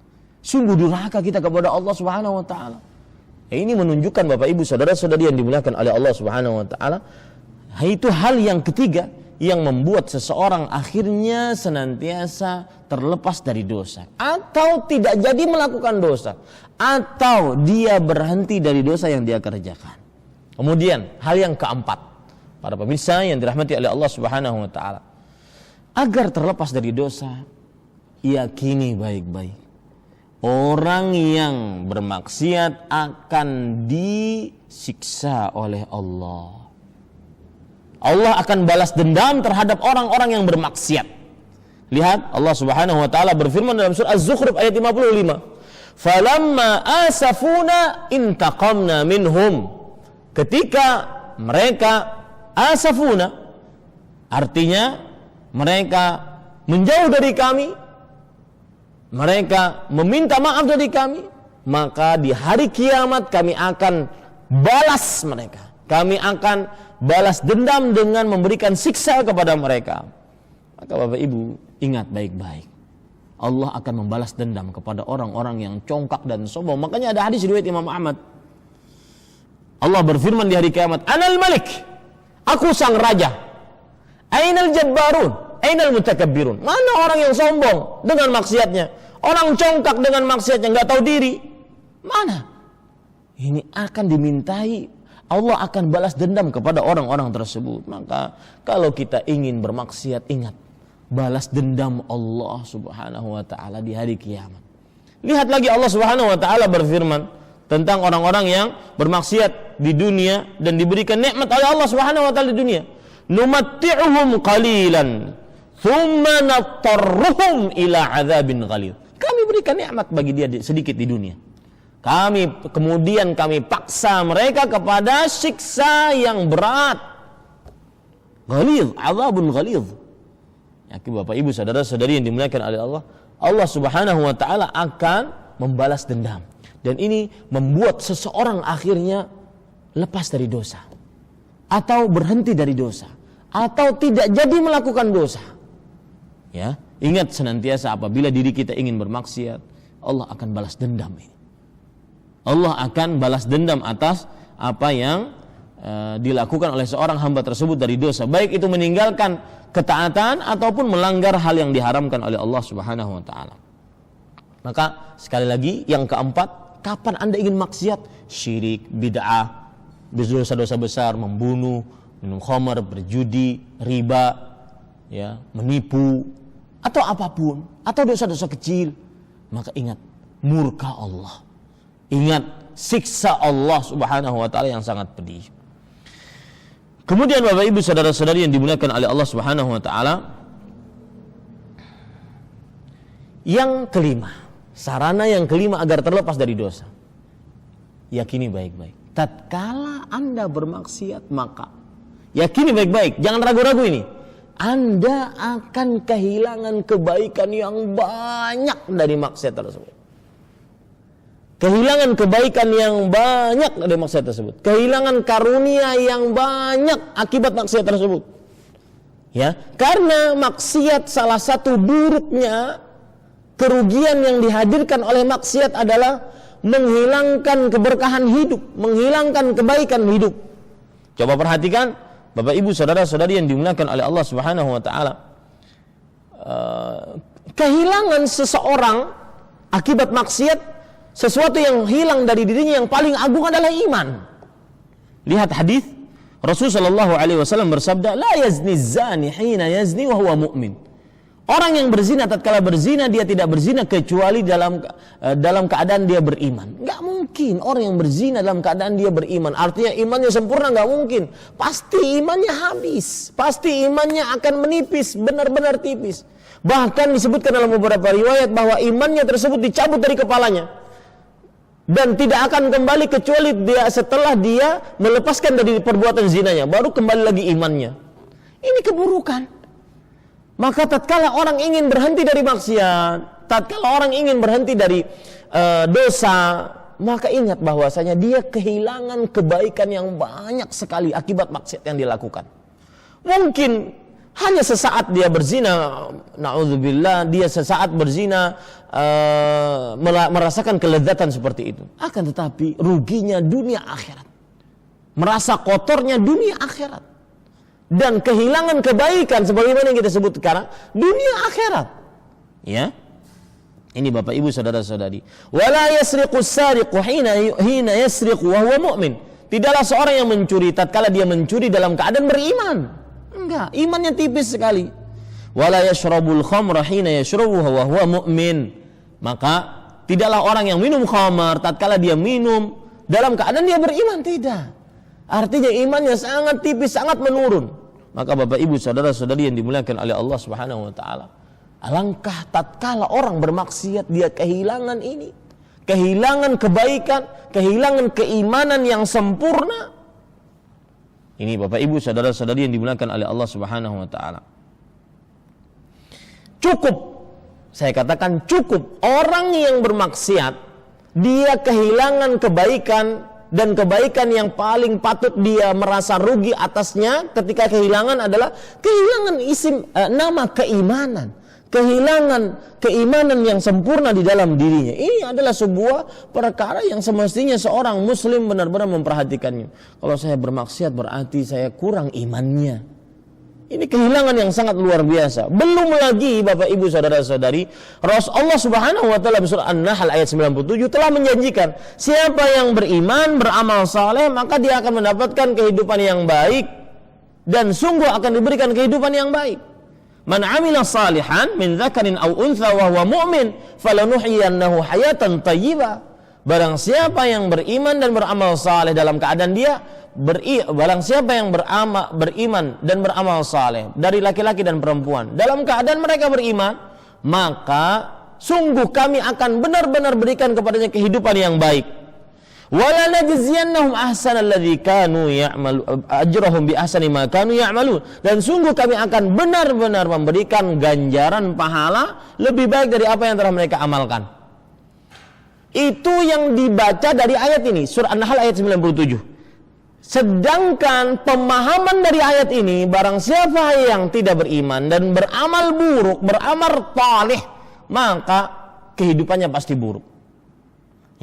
Sungguh durhaka kita kepada Allah Subhanahu wa taala. Ini menunjukkan Bapak Ibu saudara-saudari yang dimuliakan oleh Allah Subhanahu wa taala, itu hal yang ketiga yang membuat seseorang akhirnya senantiasa terlepas dari dosa, atau tidak jadi melakukan dosa, atau dia berhenti dari dosa yang dia kerjakan. Kemudian hal yang keempat, para pemirsa yang dirahmati oleh Allah Subhanahu wa taala, agar terlepas dari dosa, yakini baik-baik, orang yang bermaksiat akan disiksa oleh Allah. Allah akan balas dendam terhadap orang-orang yang bermaksiat. Lihat, Allah Subhanahu wa taala berfirman dalam surah Az-Zukhruf ayat 55. Falamma asafuna intaqamna minhum. Ketika mereka asafuna, artinya mereka menjauh dari kami, mereka meminta maaf dari kami, maka di hari kiamat kami akan balas mereka. Kami akan balas dendam dengan memberikan siksa kepada mereka. Maka Bapak Ibu ingat baik-baik, Allah akan membalas dendam kepada orang-orang yang congkak dan sombong. Makanya ada hadis riwayat Imam Ahmad, Allah berfirman di hari kiamat, Anal Malik, aku sang raja. Ainal Jabbarun, Ainal Mutakabbirun. Mana orang yang sombong dengan maksiatnya, orang congkak dengan maksiatnya, nggak tahu diri? Mana? Ini akan dimintai, Allah akan balas dendam kepada orang-orang tersebut. Maka kalau kita ingin bermaksiat, ingat, balas dendam Allah Subhanahu wa taala di hari kiamat. Lihat lagi Allah Subhanahu wa taala berfirman tentang orang-orang yang bermaksiat di dunia dan diberikan nikmat oleh Allah Subhanahu wa taala di dunia. Numatti'uhum qalilan thumma nattarruhum ila adzabin ghalidh. Kami berikan nikmat bagi dia sedikit di dunia. Kemudian kami paksa mereka kepada siksa yang berat. Ghalidh, azabun ghalidh. Ya, Bapak Ibu saudara-saudari yang dimuliakan oleh Allah, Allah Subhanahu wa taala akan membalas dendam. Dan ini membuat seseorang akhirnya lepas dari dosa, atau berhenti dari dosa, atau tidak jadi melakukan dosa. Ya, ingat senantiasa apabila diri kita ingin bermaksiat, Allah akan balas dendam ini. Allah akan balas dendam atas apa yang dilakukan oleh seorang hamba tersebut dari dosa, baik itu meninggalkan ketaatan ataupun melanggar hal yang diharamkan oleh Allah Subhanahu wa taala. Maka sekali lagi yang keempat, kapan Anda ingin maksiat? Syirik, bid'ah, dosa-dosa besar, membunuh, minum khamar, berjudi, riba, ya, menipu, atau apapun, atau dosa-dosa kecil, maka ingat murka Allah. Ingat siksa Allah Subhanahu wa taala yang sangat pedih. Kemudian Bapak Ibu saudara-saudari yang dimuliakan oleh Allah Subhanahu wa taala, yang kelima, sarana yang kelima agar terlepas dari dosa, yakini baik-baik. Tatkala Anda bermaksiat, maka yakini baik-baik, jangan ragu-ragu ini, Anda akan kehilangan kebaikan yang banyak dari maksiat tersebut. Kehilangan kebaikan yang banyak dari maksiat tersebut. Kehilangan karunia yang banyak akibat maksiat tersebut. Ya, karena maksiat salah satu buruknya, kerugian yang dihadirkan oleh maksiat adalah menghilangkan keberkahan hidup, menghilangkan kebaikan hidup. Coba perhatikan Bapak Ibu saudara-saudari yang dimuliakan oleh Allah Subhanahu wa taala. Kehilangan seseorang akibat maksiat, sesuatu yang hilang dari dirinya yang paling agung adalah iman. Lihat hadis Rasulullah sallallahu alaihi wasallam bersabda, "La yazni zani hina yazni wa huwa mu'min." Orang yang berzina tatkala berzina, dia tidak berzina kecuali dalam keadaan dia beriman. Enggak mungkin orang yang berzina dalam keadaan dia beriman. Artinya imannya sempurna, enggak mungkin. Pasti imannya habis. Pasti imannya akan menipis, benar-benar tipis. Bahkan disebutkan dalam beberapa riwayat bahwa imannya tersebut dicabut dari kepalanya. Dan tidak akan kembali kecuali dia setelah dia melepaskan dari perbuatan zinanya, baru kembali lagi imannya. Ini keburukan. Maka tatkala orang ingin berhenti dari maksiat, tatkala orang ingin berhenti dari dosa, maka ingat bahwasanya dia kehilangan kebaikan yang banyak sekali akibat maksiat yang dilakukan. Mungkin hanya sesaat dia berzina, na'udzubillah, dia sesaat berzina, merasakan kelezatan seperti itu. Akan tetapi ruginya dunia akhirat, merasa kotornya dunia akhirat. dan kehilangan kebaikan sebagaimana yang kita sebut sekarang, dunia akhirat. Ya. Ini Bapak Ibu saudara-saudari. Wala yasriqu as-sariqu hina yasriqu wa huwa mu'min. Tidaklah seorang yang mencuri tatkala dia mencuri dalam keadaan beriman. Enggak, imannya tipis sekali. Wala yashrabul khamra hina yashrabuha wa huwa mu'min. Maka tidaklah orang yang minum khamar tatkala dia minum dalam keadaan dia beriman, tidak. Artinya imannya sangat tipis, sangat menurun. Maka Bapak Ibu saudara-saudari yang dimuliakan oleh Allah Subhanahu wa taala, alangkah tatkala orang bermaksiat dia kehilangan ini, kehilangan kebaikan, kehilangan keimanan yang sempurna. Ini Bapak Ibu saudara-saudari yang dimuliakan oleh Allah Subhanahu wa taala. Cukup, saya katakan cukup, orang yang bermaksiat dia kehilangan kebaikan, dan kebaikan yang paling patut dia merasa rugi atasnya ketika kehilangan adalah kehilangan nama keimanan, kehilangan keimanan yang sempurna di dalam dirinya. Ini adalah sebuah perkara yang semestinya seorang muslim benar-benar memperhatikannya. Kalau saya bermaksiat berarti saya kurang imannya. Ini kehilangan yang sangat luar biasa. Belum lagi Bapak Ibu saudara-saudari, Allah Subhanahu wa taala surah An-Nahl ayat 97 telah menjanjikan, siapa yang beriman, beramal saleh, maka dia akan mendapatkan kehidupan yang baik dan sungguh akan diberikan kehidupan yang baik. Man 'amila salihan min dzakarin aw untha wa huwa mu'min falanuhyiyannahu hayatan thayyibah. Barang siapa yang beriman dan beramal saleh dalam keadaan dia barang siapa yang beriman dan beramal saleh dari laki-laki dan perempuan dalam keadaan mereka beriman, maka sungguh kami akan benar-benar berikan kepadanya kehidupan yang baik. Wala najziyannahum ahsanal ladzi kanu ya'malu ajrahum bi ahsani ma kanu ya'malun. Dan sungguh kami akan benar-benar memberikan ganjaran pahala lebih baik dari apa yang telah mereka amalkan. Itu yang dibaca dari ayat ini, surah An-Nahl ayat 97. Sedangkan pemahaman dari ayat ini, barang siapa yang tidak beriman dan beramal buruk, beramal talih, maka kehidupannya pasti buruk.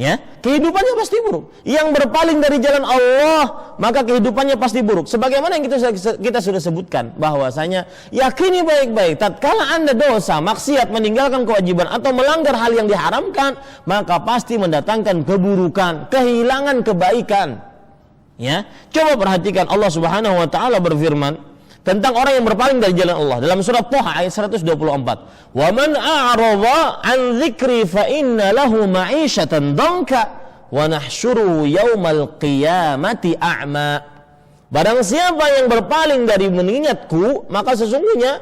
Ya, kehidupannya pasti buruk. Yang berpaling dari jalan Allah, maka kehidupannya pasti buruk. Sebagaimana yang kita sudah sebutkan, bahwasanya yakini baik-baik, tatkala Anda dosa, maksiat, meninggalkan kewajiban atau melanggar hal yang diharamkan, maka pasti mendatangkan keburukan, kehilangan kebaikan. Ya, coba perhatikan Allah Subhanahu wa taala berfirman tentang orang yang berpaling dari jalan Allah dalam surah Thaha ayat 124. Wa man a'rada 'an dzikri fa inna lahu ma'isyatan dhanka wa nahsyuruhu yaumal qiyamati a'ma. Barang siapa yang berpaling dari mengingatku, maka sesungguhnya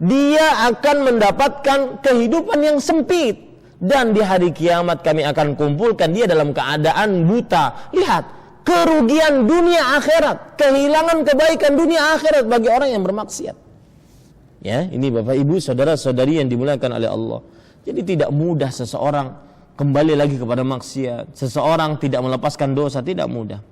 dia akan mendapatkan kehidupan yang sempit, dan di hari kiamat kami akan kumpulkan dia dalam keadaan buta. Lihat, kerugian dunia akhirat, kehilangan kebaikan dunia akhirat bagi orang yang bermaksiat. Ya, ini Bapak Ibu saudara-saudari yang dimuliakan oleh Allah. Jadi tidak mudah seseorang kembali lagi kepada maksiat, seseorang tidak melepaskan dosa, tidak mudah.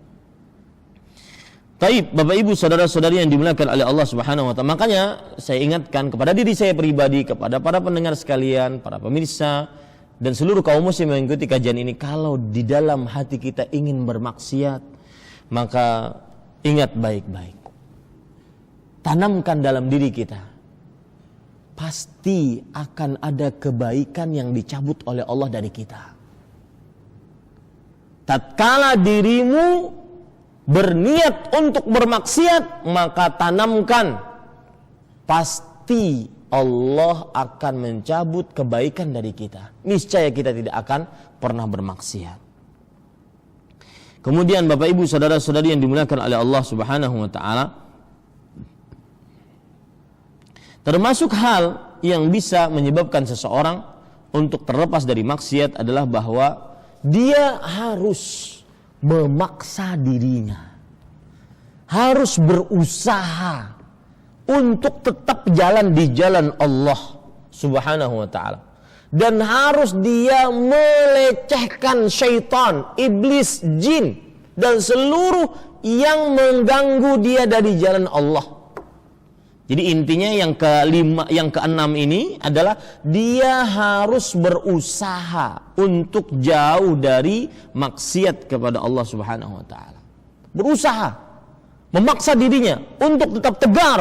Taib, Bapak Ibu saudara-saudari yang dimuliakan oleh Allah Subhanahu wa taala. Makanya saya ingatkan kepada diri saya pribadi, kepada para pendengar sekalian, para pemirsa dan seluruh kaum muslim yang mengikuti kajian ini, kalau di dalam hati kita ingin bermaksiat, maka ingat baik-baik, tanamkan dalam diri kita, pasti akan ada kebaikan yang dicabut oleh Allah dari kita. Tatkala dirimu berniat untuk bermaksiat, maka tanamkan, pasti Allah akan mencabut kebaikan dari kita. Niscaya kita tidak akan pernah bermaksiat. Kemudian Bapak Ibu saudara-saudari yang dimuliakan oleh Allah Subhanahu wa taala, termasuk hal yang bisa menyebabkan seseorang untuk terlepas dari maksiat adalah bahwa dia harus memaksa dirinya, harus berusaha untuk tetap jalan di jalan Allah Subhanahu wa taala, dan harus dia melecehkan syaitan, iblis, jin dan seluruh yang mengganggu dia dari jalan Allah. Jadi intinya yang keenam ini adalah dia harus berusaha untuk jauh dari maksiat kepada Allah Subhanahu wa taala. Berusaha memaksa dirinya untuk tetap tegar.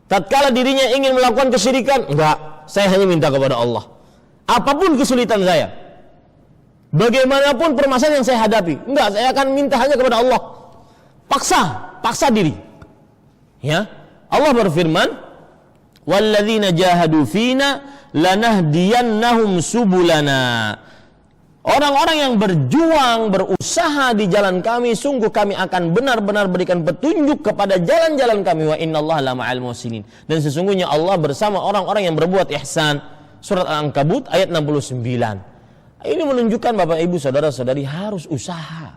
Tatkala dirinya ingin melakukan kesyirikan, enggak, saya hanya minta kepada Allah. Apapun kesulitan saya, bagaimanapun permasalahan yang saya hadapi, enggak, saya akan minta hanya kepada Allah. Paksa diri. Ya, Allah berfirman, "Walladzina jahadu fina lanahdiyannahum subulana." Orang-orang yang berjuang, berusaha di jalan kami, sungguh kami akan benar-benar berikan petunjuk kepada jalan-jalan kami. Wa innallaha lama'al muhsinin. Dan sesungguhnya Allah bersama orang-orang yang berbuat ihsan. Surat Al-Ankabut ayat 69. Ini menunjukkan Bapak Ibu saudara-saudari harus usaha.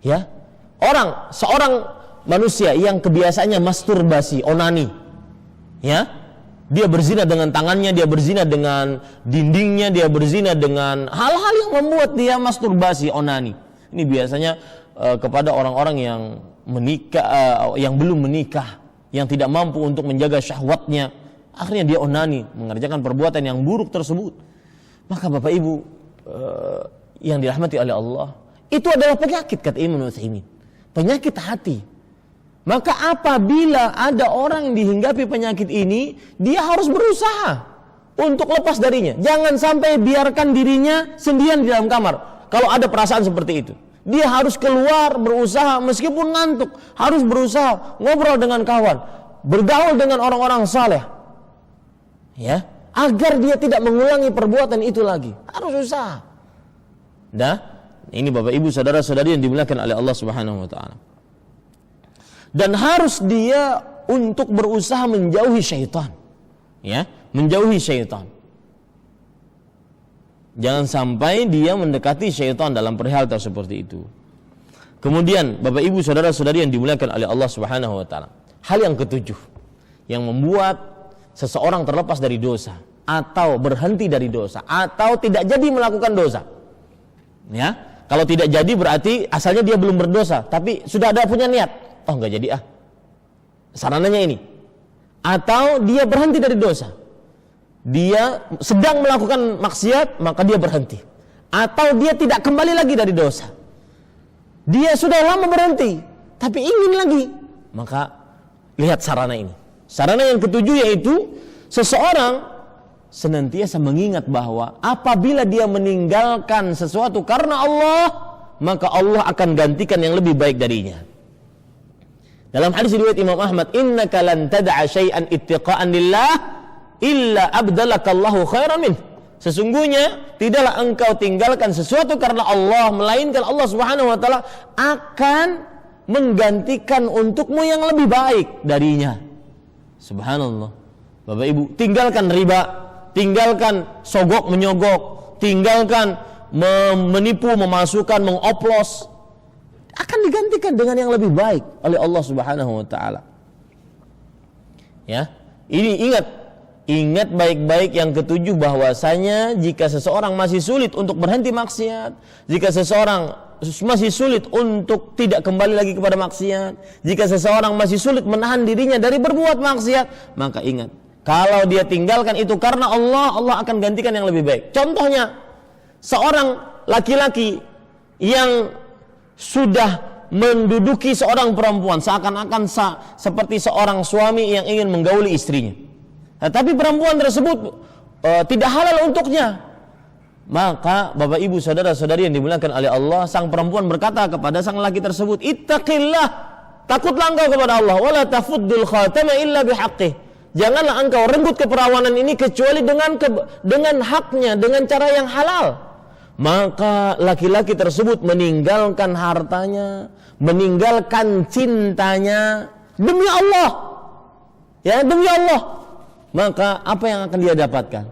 Ya. Seorang manusia yang kebiasaannya masturbasi, onani. Ya. Dia berzina dengan tangannya, dia berzina dengan dindingnya, dia berzina dengan hal-hal yang membuat dia masturbasi, onani. Ini biasanya kepada orang-orang yang menikah, yang belum menikah, yang tidak mampu untuk menjaga syahwatnya. Akhirnya dia onani, mengerjakan perbuatan yang buruk tersebut. Maka Bapak Ibu yang dirahmati oleh Allah, itu adalah penyakit, kata Ibnu Utsaimin. Penyakit hati. Maka apabila ada orang yang dihinggapi penyakit ini, dia harus berusaha untuk lepas darinya. Jangan sampai biarkan dirinya sendirian di dalam kamar. Kalau ada perasaan seperti itu, dia harus keluar, berusaha meskipun ngantuk, harus berusaha ngobrol dengan kawan, bergaul dengan orang-orang saleh, ya, agar dia tidak mengulangi perbuatan itu lagi. Harus usaha. Nah, ini Bapak Ibu saudara-saudari yang dimuliakan oleh Allah Subhanahu wa taala. Dan harus dia untuk berusaha menjauhi syaitan. Ya, menjauhi syaitan. Jangan sampai dia mendekati syaitan dalam perihal seperti itu. Kemudian Bapak Ibu saudara-saudari yang dimuliakan oleh Allah Subhanahu wa taala. Hal yang ketujuh yang membuat seseorang terlepas dari dosa atau berhenti dari dosa atau tidak jadi melakukan dosa. Ya, kalau tidak jadi berarti asalnya dia belum berdosa, tapi sudah ada punya niat. Oh, enggak jadi sarananya ini. Atau dia berhenti dari dosa. Dia sedang melakukan maksiat, maka dia berhenti. Atau dia tidak kembali lagi dari dosa. Dia sudah lama berhenti, tapi ingin lagi. Maka lihat sarana ini. Sarana yang ketujuh yaitu seseorang senantiasa mengingat bahwa apabila dia meninggalkan sesuatu karena Allah, maka Allah akan gantikan yang lebih baik darinya. Dalam hadis riwayat Imam Ahmad, "Innaka lan tad'a syai'an ittiqa'an lillah illa abdalakallahu khairan min." Sesungguhnya tidaklah engkau tinggalkan sesuatu karena Allah, melainkan Allah Subhanahu wa taala akan menggantikan untukmu yang lebih baik darinya. Subhanallah. Bapak Ibu, tinggalkan riba, tinggalkan sogok menyogok, tinggalkan menipu, memasukkan, mengoplos, akan digantikan dengan yang lebih baik oleh Allah Subhanahu wa taala. Ya, ini ingat baik-baik yang ketujuh, bahwasanya jika seseorang masih sulit untuk berhenti maksiat, jika seseorang masih sulit untuk tidak kembali lagi kepada maksiat, jika seseorang masih sulit menahan dirinya dari berbuat maksiat, maka ingat, kalau dia tinggalkan itu karena Allah, Allah akan gantikan yang lebih baik. Contohnya, seorang laki-laki yang sudah menduduki seorang perempuan seakan-akan seperti seorang suami yang ingin menggauli istrinya. Tapi perempuan tersebut tidak halal untuknya. Maka Bapak Ibu saudara-saudari yang dimuliakan oleh Allah, sang perempuan berkata kepada sang laki tersebut, "Ittaqillah, takutlah engkau kepada Allah, wala tafuddul khatama illa bihaqqih." Janganlah engkau renggut keperawanan ini kecuali dengan haknya, dengan cara yang halal. Maka laki-laki tersebut meninggalkan hartanya, meninggalkan cintanya demi Allah. Ya, demi Allah. Maka apa yang akan dia dapatkan?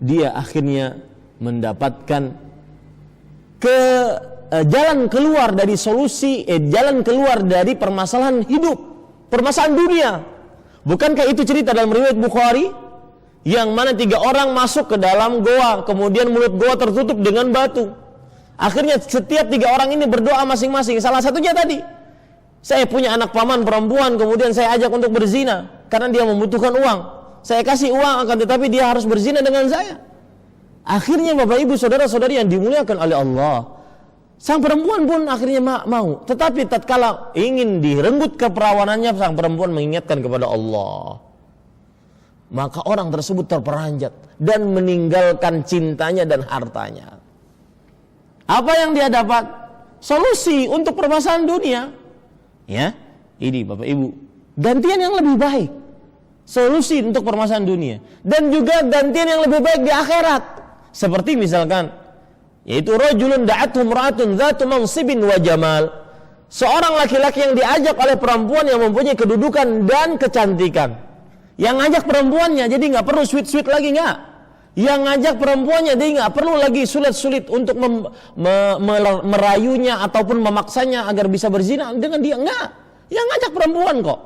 Dia akhirnya mendapatkan jalan keluar dari solusi, jalan keluar dari permasalahan hidup, permasalahan dunia. Bukankah itu cerita dalam riwayat Bukhari? Yang mana 3 orang masuk ke dalam goa, kemudian mulut goa tertutup dengan batu. Akhirnya setiap 3 orang ini berdoa masing-masing. Salah satunya tadi, saya punya anak paman perempuan, kemudian saya ajak untuk berzina karena dia membutuhkan uang. Saya kasih uang, akan tetapi dia harus berzina dengan saya. Akhirnya Bapak Ibu saudara-saudari yang dimuliakan oleh Allah, Sang perempuan pun akhirnya mau. Tetapi tatkala ingin direnggut keperawanannya, sang perempuan mengingatkan kepada Allah. Maka orang tersebut terperanjat dan meninggalkan cintanya dan hartanya. Apa yang dia dapat? Solusi untuk permasalahan dunia. Ya, ini Bapak Ibu, gantian yang lebih baik. Solusi untuk permasalahan dunia. Dan juga gantian yang lebih baik di akhirat. Seperti misalkan, yaitu rajulun da'athu imra'atun dzatu mansibin wa jamal. Seorang laki-laki yang diajak oleh perempuan yang mempunyai kedudukan dan kecantikan. Yang ngajak perempuannya jadi nggak perlu sweet lagi, nggak. Yang ngajak perempuannya jadi nggak perlu lagi sulit untuk merayunya ataupun memaksanya agar bisa berzina dengan dia, nggak. Yang ngajak perempuan kok.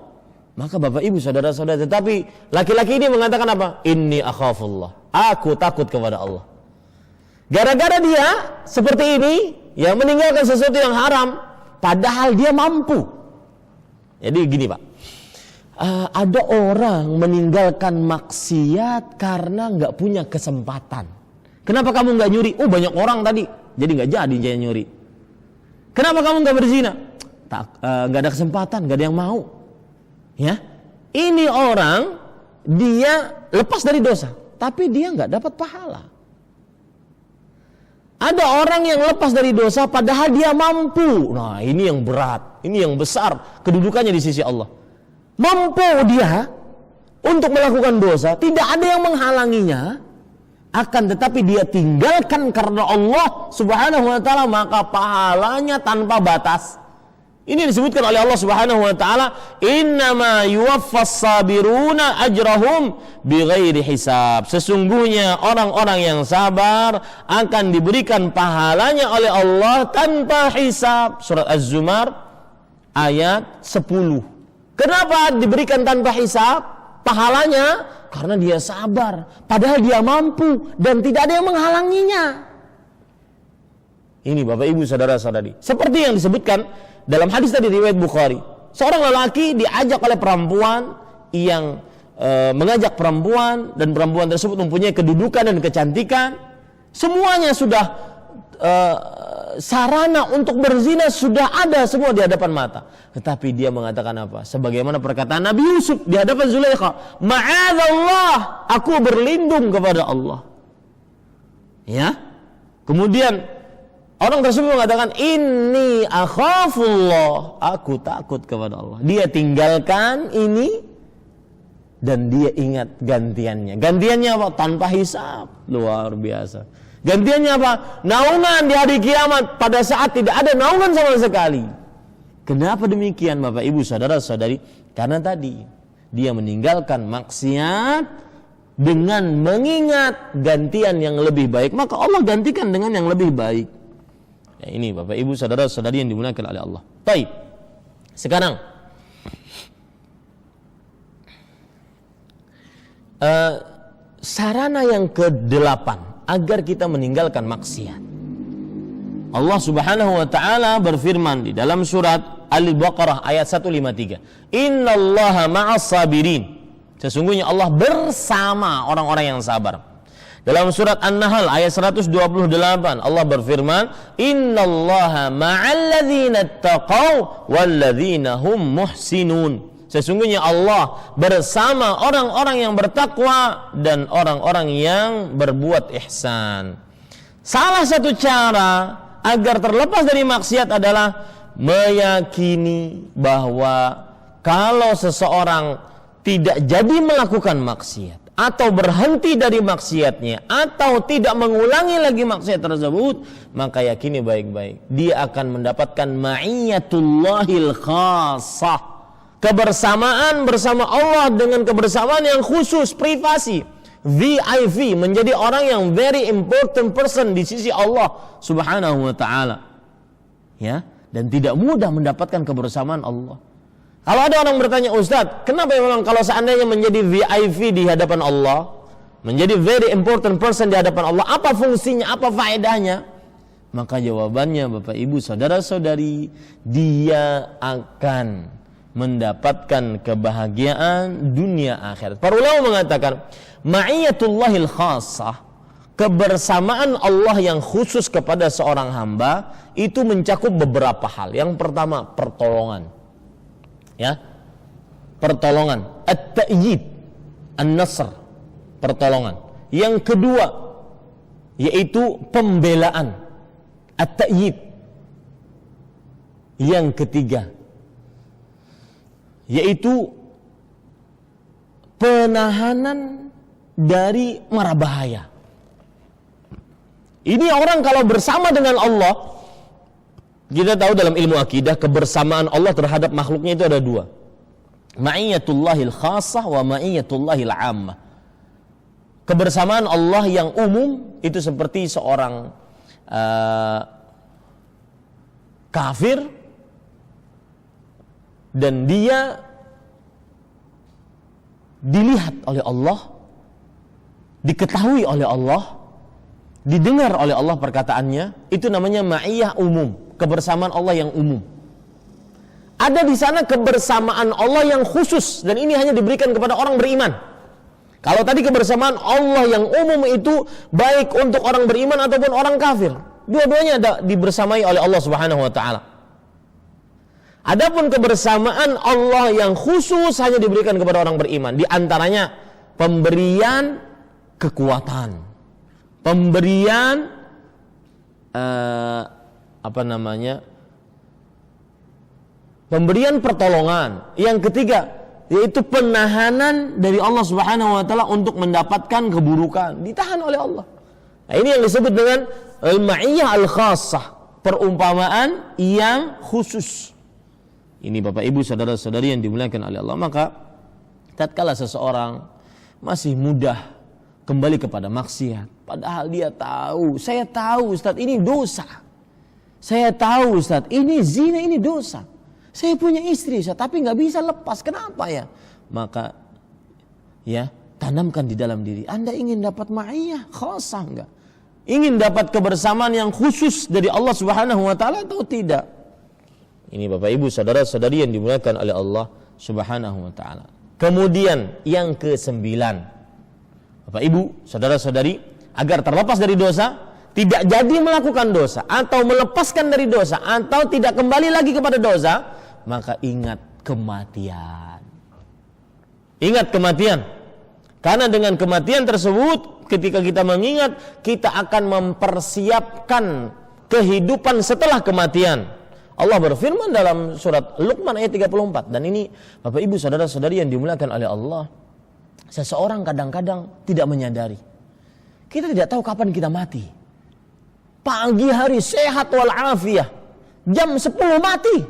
Maka Bapak Ibu saudara-saudara, tetapi laki-laki ini mengatakan apa? Inni akhafullah. Aku takut kepada Allah. Gara-gara dia seperti ini, yang meninggalkan sesuatu yang haram, padahal dia mampu. Jadi gini Pak, ada orang meninggalkan maksiat karena nggak punya kesempatan. Kenapa kamu nggak nyuri? Oh banyak orang tadi, jadi nggak jadi nyuri. Kenapa kamu nggak berzina? Nggak ada kesempatan, nggak ada yang mau. Ya, ini orang dia lepas dari dosa, tapi dia nggak dapat pahala. Ada orang yang lepas dari dosa padahal dia mampu. Nah ini yang berat, ini yang besar kedudukannya di sisi Allah. Mampu dia untuk melakukan dosa, tidak ada yang menghalanginya, akan tetapi dia tinggalkan karena Allah Subhanahu wa taala, maka pahalanya tanpa batas. Ini disebutkan oleh Allah Subhanahu wa taala, "Innama yuwaffas sabiruna ajrahum bighairi hisab." Sesungguhnya orang-orang yang sabar akan diberikan pahalanya oleh Allah tanpa hisab. Surat Az-Zumar ayat 10. Kenapa diberikan tanpa hisab pahalanya? Karena dia sabar, padahal dia mampu dan tidak ada yang menghalanginya. Ini Bapak Ibu saudara-saudari, seperti yang disebutkan dalam hadis tadi riwayat Bukhari, seorang lelaki diajak oleh perempuan yang mengajak perempuan, dan perempuan tersebut mempunyai kedudukan dan kecantikan. Semuanya sudah sarana untuk berzina sudah ada semua di hadapan mata. Tetapi dia mengatakan apa? Sebagaimana perkataan Nabi Yusuf di hadapan Zulaikha, "Ma'adzallah, aku berlindung kepada Allah." Ya. Kemudian orang tersebut mengatakan, "Inni akhafullah, aku takut kepada Allah." Dia tinggalkan ini dan dia ingat gantiannya. Gantiannya apa? Tanpa hisab. Luar biasa. Gantiannya apa? Naungan di hari kiamat pada saat tidak ada naungan sama sekali. Kenapa demikian Bapak Ibu saudara-saudari? Karena tadi dia meninggalkan maksiat dengan mengingat gantian yang lebih baik, maka Allah gantikan dengan yang lebih baik. Ya, ini Bapak Ibu saudara-saudari yang dimuliakan oleh Allah. Baik. Sekarang sarana yang ke-8 agar kita meninggalkan maksiat. Allah Subhanahu wa taala berfirman di dalam surat Al-Baqarah ayat 153. Innallaha ma'as sabirin. Sesungguhnya Allah bersama orang-orang yang sabar. Dalam surat An-Nahl ayat 128 Allah berfirman, Innallaha ma'al ladzina taqaw wal ladzina hum muhsinun. Sesungguhnya Allah bersama orang-orang yang bertakwa dan orang-orang yang berbuat ihsan. Salah satu cara agar terlepas dari maksiat adalah meyakini bahwa kalau seseorang tidak jadi melakukan maksiat atau berhenti dari maksiatnya atau tidak mengulangi lagi maksiat tersebut, maka yakini baik-baik dia akan mendapatkan ma'iyatullahil khassah, kebersamaan bersama Allah dengan kebersamaan yang khusus, privasi, VIP, menjadi orang yang very important person di sisi Allah Subhanahu wa taala. Ya, dan tidak mudah mendapatkan kebersamaan Allah. Kalau ada orang bertanya, Ustadz, kenapa memang kalau seandainya menjadi VIP di hadapan Allah, menjadi very important person di hadapan Allah, apa fungsinya, apa faedahnya? Maka jawabannya Bapak Ibu saudara-saudari, dia akan mendapatkan kebahagiaan dunia akhirat. Para ulama mengatakan, ma'iyatullahil khassah, kebersamaan Allah yang khusus kepada seorang hamba itu mencakup beberapa hal. Yang pertama, pertolongan. Ya. Pertolongan, at-ta'yid, an-nasr, pertolongan. Yang kedua yaitu pembelaan, at-ta'yid. Yang ketiga yaitu penahanan dari mara bahaya. Ini orang kalau bersama dengan Allah, kita tahu dalam ilmu akidah kebersamaan Allah terhadap makhluknya itu ada dua. Ma'iyatullahil khassah wa ma'iyatullahil ammah. Kebersamaan Allah yang umum itu seperti seorang kafir dan dia dilihat oleh Allah, diketahui oleh Allah, didengar oleh Allah perkataannya, itu namanya ma'iyah umum, kebersamaan Allah yang umum. Ada di sana kebersamaan Allah yang khusus, dan ini hanya diberikan kepada orang beriman. Kalau tadi kebersamaan Allah yang umum itu baik untuk orang beriman ataupun orang kafir, dua-duanya dibersamai oleh Allah Subhanahu wa taala. Adapun kebersamaan Allah yang khusus hanya diberikan kepada orang beriman, di antaranya pemberian kekuatan, pemberian pemberian pertolongan. Yang ketiga yaitu penahanan dari Allah Subhanahu wa taala untuk mendapatkan keburukan, ditahan oleh Allah. Nah, ini yang disebut dengan al-ma'iyah al-khassah, perumpamaan yang khusus. Ini Bapak Ibu saudara-saudari yang dimuliakan oleh Allah. Maka tatkala seseorang masih mudah kembali kepada maksiat, padahal dia tahu, saya tahu Ustaz ini dosa, saya tahu Ustaz ini zina, ini dosa, saya punya istri Ustaz, tapi gak bisa lepas, kenapa ya? Maka ya, tanamkan di dalam diri, Anda ingin dapat ma'iyah khassah enggak? Ingin dapat kebersamaan yang khusus dari Allah Subhanahu wa taala atau tidak? Ini Bapak Ibu saudara-saudari yang dimuliakan oleh Allah Subhanahu wa taala. Kemudian yang ke-9, Bapak Ibu saudara-saudari, agar terlepas dari dosa, tidak jadi melakukan dosa atau melepaskan dari dosa atau tidak kembali lagi kepada dosa, maka ingat kematian. Ingat kematian. Karena dengan kematian tersebut, ketika kita mengingat, kita akan mempersiapkan kehidupan setelah kematian. Allah berfirman dalam surat Luqman ayat 34. Dan ini Bapak Ibu saudara-saudari yang dimuliakan oleh Allah, seseorang kadang-kadang tidak menyadari, kita tidak tahu kapan kita mati. Pagi hari sehat walafiat, jam 10 mati.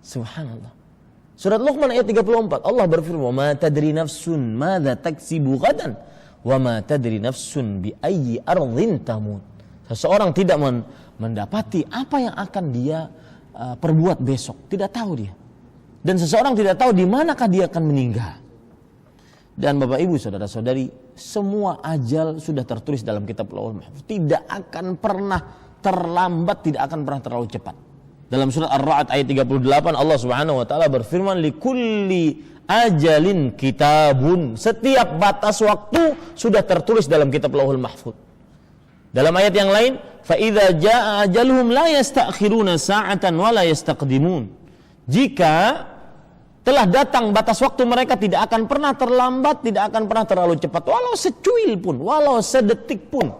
Subhanallah. Surat Luqman ayat 34, Allah berfirman, "Ma tadri nafsun madza taksibu ghadan, wa ma tadri nafsun bi ayyi ardhin tamut." Seseorang tidak mendapati apa yang akan dia perbuat besok, tidak tahu dia. Dan seseorang tidak tahu di manakah dia akan meninggal. Dan Bapak Ibu saudara-saudari, semua ajal sudah tertulis dalam kitab Lauhul Mahfuz. Tidak akan pernah terlambat, tidak akan pernah terlalu cepat. Dalam surat Ar-Ra'd ayat 38 Allah Subhanahu wa taala berfirman, "Likulli ajalin kitabun." Setiap batas waktu sudah tertulis dalam kitab Lauhul Mahfuz. Dalam ayat yang lain, "Fa idza jaa ajaluhum la yasta'khiruna sa'atan wa la yastaqdimun." Jika telah datang batas waktu mereka, tidak akan pernah terlambat, tidak akan pernah terlalu cepat, walau secuil pun, walau sedetik pun.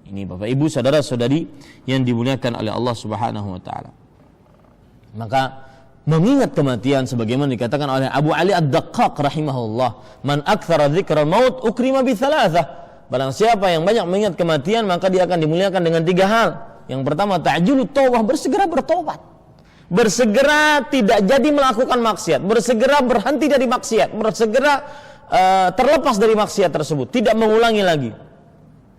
Ini Bapak Ibu saudara-saudari yang dimuliakan oleh Allah Subhanahu wa taala. Maka mengingat kematian sebagaimana dikatakan oleh Abu Ali Ad-Daqqaq rahimahullah, "Man aktsara dzikra maut ukrima bi thalathah." Barang siapa yang banyak mengingat kematian, maka dia akan dimuliakan dengan 3 hal. Yang pertama, ta'jilut taubah, bersegera bertobat. Bersegera tidak jadi melakukan maksiat, bersegera berhenti dari maksiat, bersegera terlepas dari maksiat tersebut, tidak mengulangi lagi.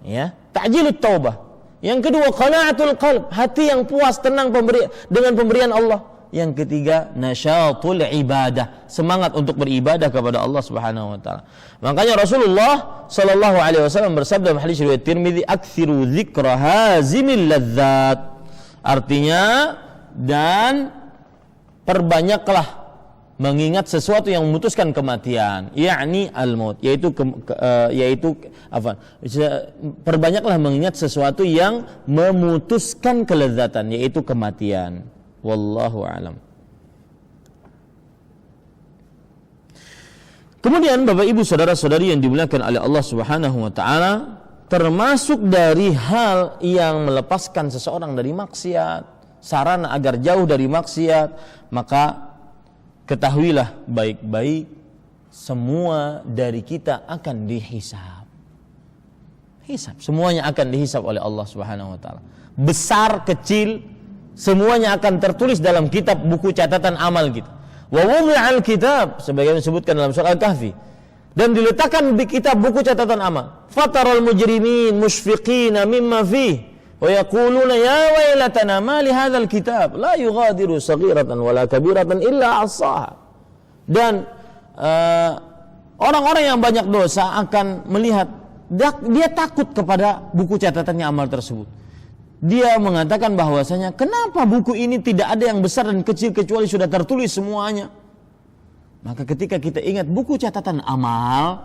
Ya, ta'jilut taubah. Yang kedua, qana'atul qalb, hati yang puas, tenang dengan pemberian Allah. Yang ketiga, nasyatul ibadah, semangat untuk beribadah kepada Allah Subhanahu wa taala. Makanya Rasulullah sallallahu alaihi wasallam bersabda dalam hadis riwayat Tirmidzi, "Aktsiru dzikra hazimil ladzat." Artinya, dan perbanyaklah mengingat sesuatu yang memutuskan kematian, yakni al-maut, yaitu perbanyaklah mengingat sesuatu yang memutuskan kelezatan, yaitu kematian. Wallahu a'lam. Kemudian Bapak Ibu saudara-saudari yang dimuliakan oleh Allah Subhanahu wa taala, termasuk dari hal yang melepaskan seseorang dari maksiat, sarana agar jauh dari maksiat, maka ketahuilah baik-baik, semua dari kita akan dihisab. Semuanya akan dihisab oleh Allah Subhanahu wa taala. Besar, kecil, semuanya akan tertulis dalam kitab buku catatan amal kita. Wa wudi'al kitab, sebagaimana disebutkan dalam surah Al-Kahfi, dan diletakkan di kitab buku catatan amal. Fataral mujrimin mushfiqina mimma fihi wa yaquluna ya wailatana ma li hadzal kitab la yughadiru saghiratan wala kabiratan illa ahsaha. Dan orang-orang yang banyak dosa akan melihat, dia takut kepada buku catatannya amal tersebut. Dia mengatakan bahwasanya, kenapa buku ini tidak ada yang besar dan kecil kecuali sudah tertulis semuanya. Maka ketika kita ingat buku catatan amal,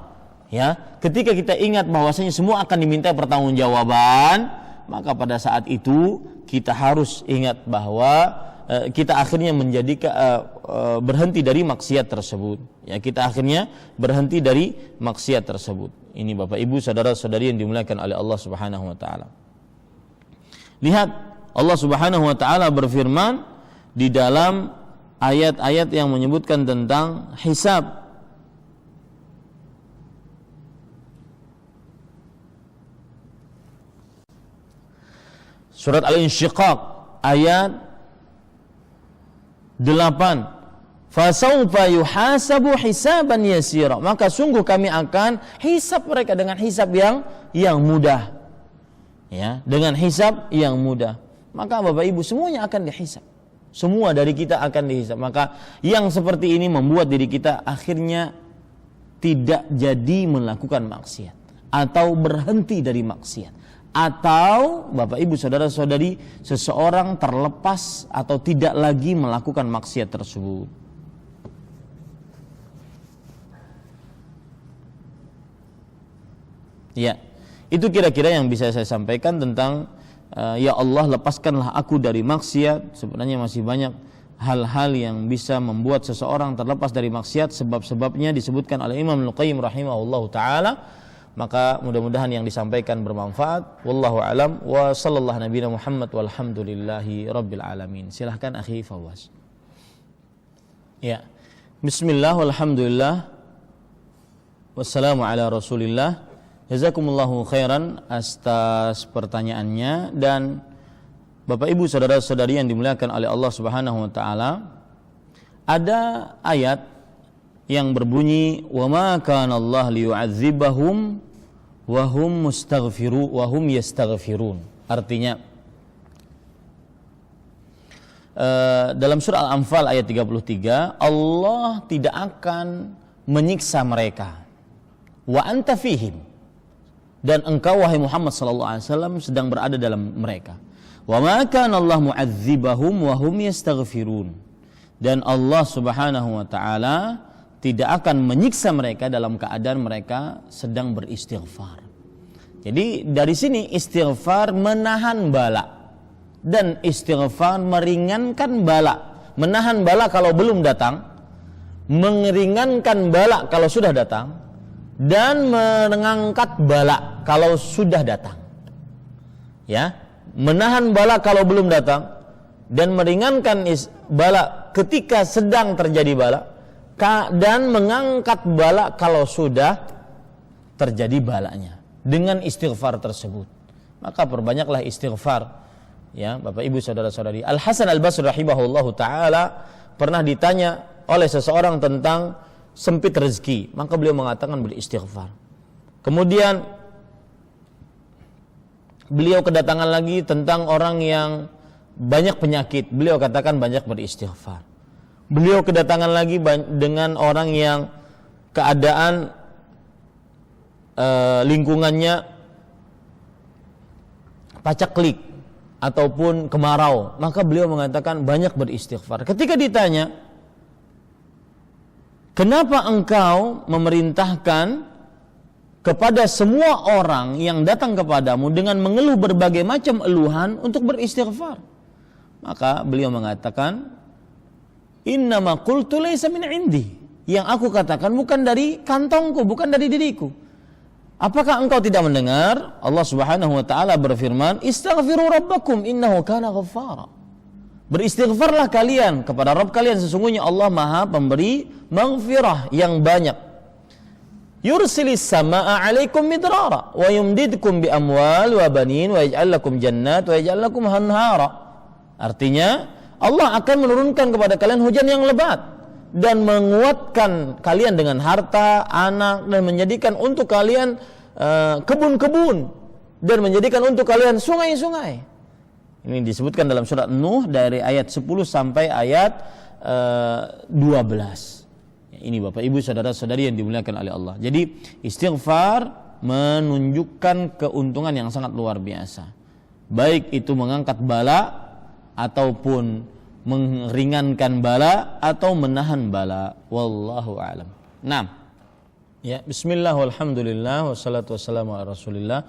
ya, ketika kita ingat bahwasanya semua akan diminta pertanggungjawaban, maka pada saat itu kita harus ingat bahwa kita akhirnya berhenti dari maksiat tersebut. Ya, kita akhirnya berhenti dari maksiat tersebut. Ini Bapak Ibu saudara-saudari yang dimuliakan oleh Allah Subhanahu wa taala. Lihat, Allah Subhanahu wa taala berfirman di dalam ayat-ayat yang menyebutkan tentang hisab. Surat Al-Insyiqaq ayat 8. Fasawfa yuhasabu hisaban yasira. Maka sungguh kami akan hisab mereka dengan hisab yang mudah. Ya, dengan hisab yang mudah. Maka Bapak Ibu semuanya akan dihisab. Semua dari kita akan dihisab. Maka yang seperti ini membuat diri kita akhirnya tidak jadi melakukan maksiat atau berhenti dari maksiat. Atau Bapak Ibu saudara-saudari, seseorang terlepas atau tidak lagi melakukan maksiat tersebut. Ya, itu kira-kira yang bisa saya sampaikan tentang ya Allah lepaskanlah aku dari maksiat. Sebenarnya masih banyak hal-hal yang bisa membuat seseorang terlepas dari maksiat, sebab-sebabnya disebutkan oleh Imam Al-Qayyim rahimahullahu taala. Maka mudah-mudahan yang disampaikan bermanfaat. Wallahu alam wa sallallahu nabiyana Muhammad walhamdulillahi rabbil alamin. Silahkan akhi Fawaz. Ya. Bismillah walhamdulillah wassalamu ala Rasulillah. Jazakumullahu khairan atas pertanyaannya. Dan Bapak Ibu saudara-saudari yang dimuliakan oleh Allah Subhanahu wa taala, ada ayat yang berbunyi wa ma kana Allah liyu'adzibahum wa hum yastaghfirun. Artinya dalam surah Al-Anfal ayat 33, Allah tidak akan menyiksa mereka wa anta fihim, dan engkau wahai Muhammad sallallahu alaihi wasallam sedang berada dalam mereka. Wa ma kana Allah mu'adzibahum wa hum yastaghfirun. Dan Allah Subhanahu wa taala tidak akan menyiksa mereka dalam keadaan mereka sedang beristighfar. Jadi dari sini istighfar menahan bala dan istighfar meringankan bala. Menahan bala kalau belum datang, meringankan bala kalau sudah datang, dan mengangkat bala kalau sudah datang. Ya, menahan bala kalau belum datang dan meringankan bala ketika sedang terjadi bala, dan mengangkat bala kalau sudah terjadi balanya dengan istighfar tersebut. Maka perbanyaklah istighfar, ya Bapak Ibu saudara-saudari. Al Hasan Al Basri rahimahullahu taala pernah ditanya oleh seseorang tentang sempit rezeki, maka beliau mengatakan beristighfar. Kemudian beliau kedatangan lagi tentang orang yang banyak penyakit, beliau katakan banyak beristighfar. Beliau kedatangan lagi dengan orang yang keadaan lingkungannya pacaklik ataupun kemarau, maka beliau mengatakan banyak beristighfar. Ketika ditanya kenapa engkau memerintahkan kepada semua orang yang datang kepadamu dengan mengeluh berbagai macam eluhan untuk beristighfar? Maka beliau mengatakan, innama qultu laysa min indi. Yang aku katakan bukan dari kantongku, bukan dari diriku. Apakah engkau tidak mendengar? Allah Subhanahu wa taala berfirman, istaghfiru rabbakum innahu kana ghaffara. Beristighfarlah kalian kepada Rabb kalian, sesungguhnya Allah Maha pemberi maghfirah yang banyak. Yursilis samaa 'alaikum midrara wa yumdidkum bi amwal wa banin wa yaj'al lakum jannat wa yaj'al lakum anhara. Artinya, Allah akan menurunkan kepada kalian hujan yang lebat dan menguatkan kalian dengan harta, anak, dan menjadikan untuk kalian kebun-kebun dan menjadikan untuk kalian sungai-sungai. Ini disebutkan dalam surat Nuh dari ayat 10 sampai ayat 12. Ini Bapak Ibu saudara-saudari yang dimuliakan oleh Allah. Jadi istighfar menunjukkan keuntungan yang sangat luar biasa. Baik itu mengangkat bala ataupun meringankan bala atau menahan bala. Wallahu a'lam. Nah, ya, bismillah walhamdulillah wassalatu wassalamu ala rasulillah.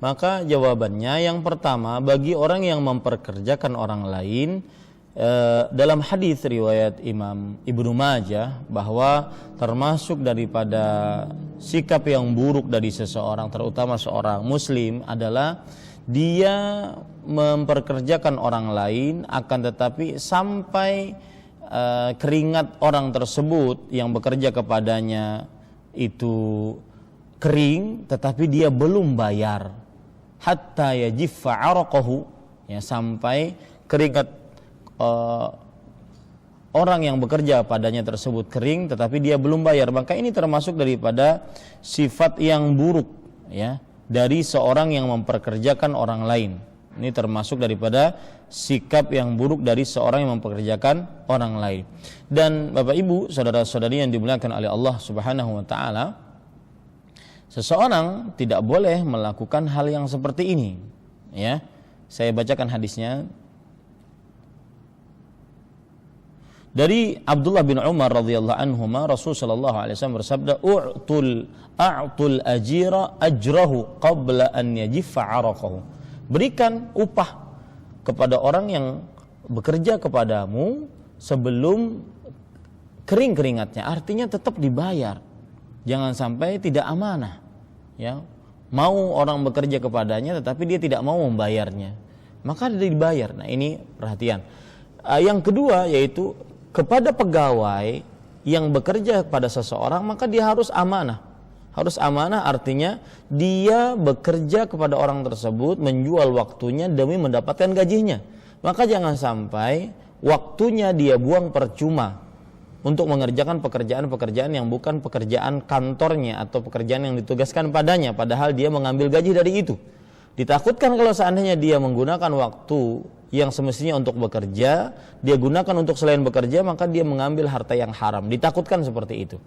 Maka jawabannya yang pertama, bagi orang yang memperkerjakan orang lain, dalam hadis riwayat Imam Ibnu Majah bahwa termasuk daripada sikap yang buruk dari seseorang, terutama seorang muslim, adalah dia memperkerjakan orang lain akan tetapi sampai keringat orang tersebut yang bekerja kepadanya itu kering tetapi dia belum bayar, hatta yajiffa araqahu, ya, sampai keringat orang yang bekerja padanya tersebut kering tetapi dia belum bayar, maka ini termasuk daripada sifat yang buruk, ya, dari seorang yang memperkerjakan orang lain. Ini termasuk daripada sikap yang buruk dari seorang yang mempekerjakan orang lain. Dan Bapak Ibu, saudara-saudari yang dimuliakan oleh Allah Subhanahu wa taala, seseorang tidak boleh melakukan hal yang seperti ini, ya. Saya bacakan hadisnya. Dari Abdullah bin Umar radhiyallahu anhuma, Rasul sallallahu alaihi wasallam bersabda, a'tul ajira ajrahu qabla an yajiffa 'araqahu. Berikan upah kepada orang yang bekerja kepadamu sebelum kering keringatnya, artinya tetap dibayar. Jangan sampai tidak amanah, ya. Mau orang bekerja kepadanya tetapi dia tidak mau membayarnya, maka dia dibayar. Nah, ini perhatian. Yang kedua yaitu kepada pegawai yang bekerja pada seseorang, maka dia harus amanah. Harus amanah artinya dia bekerja kepada orang tersebut, menjual waktunya demi mendapatkan gajinya. Maka jangan sampai waktunya dia buang percuma untuk mengerjakan pekerjaan-pekerjaan yang bukan pekerjaan kantornya atau pekerjaan yang ditugaskan padanya, padahal dia mengambil gaji dari itu. Ditakutkan kalau seandainya dia menggunakan waktu yang semestinya untuk bekerja, dia gunakan untuk selain bekerja, maka dia mengambil harta yang haram. Ditakutkan seperti itu.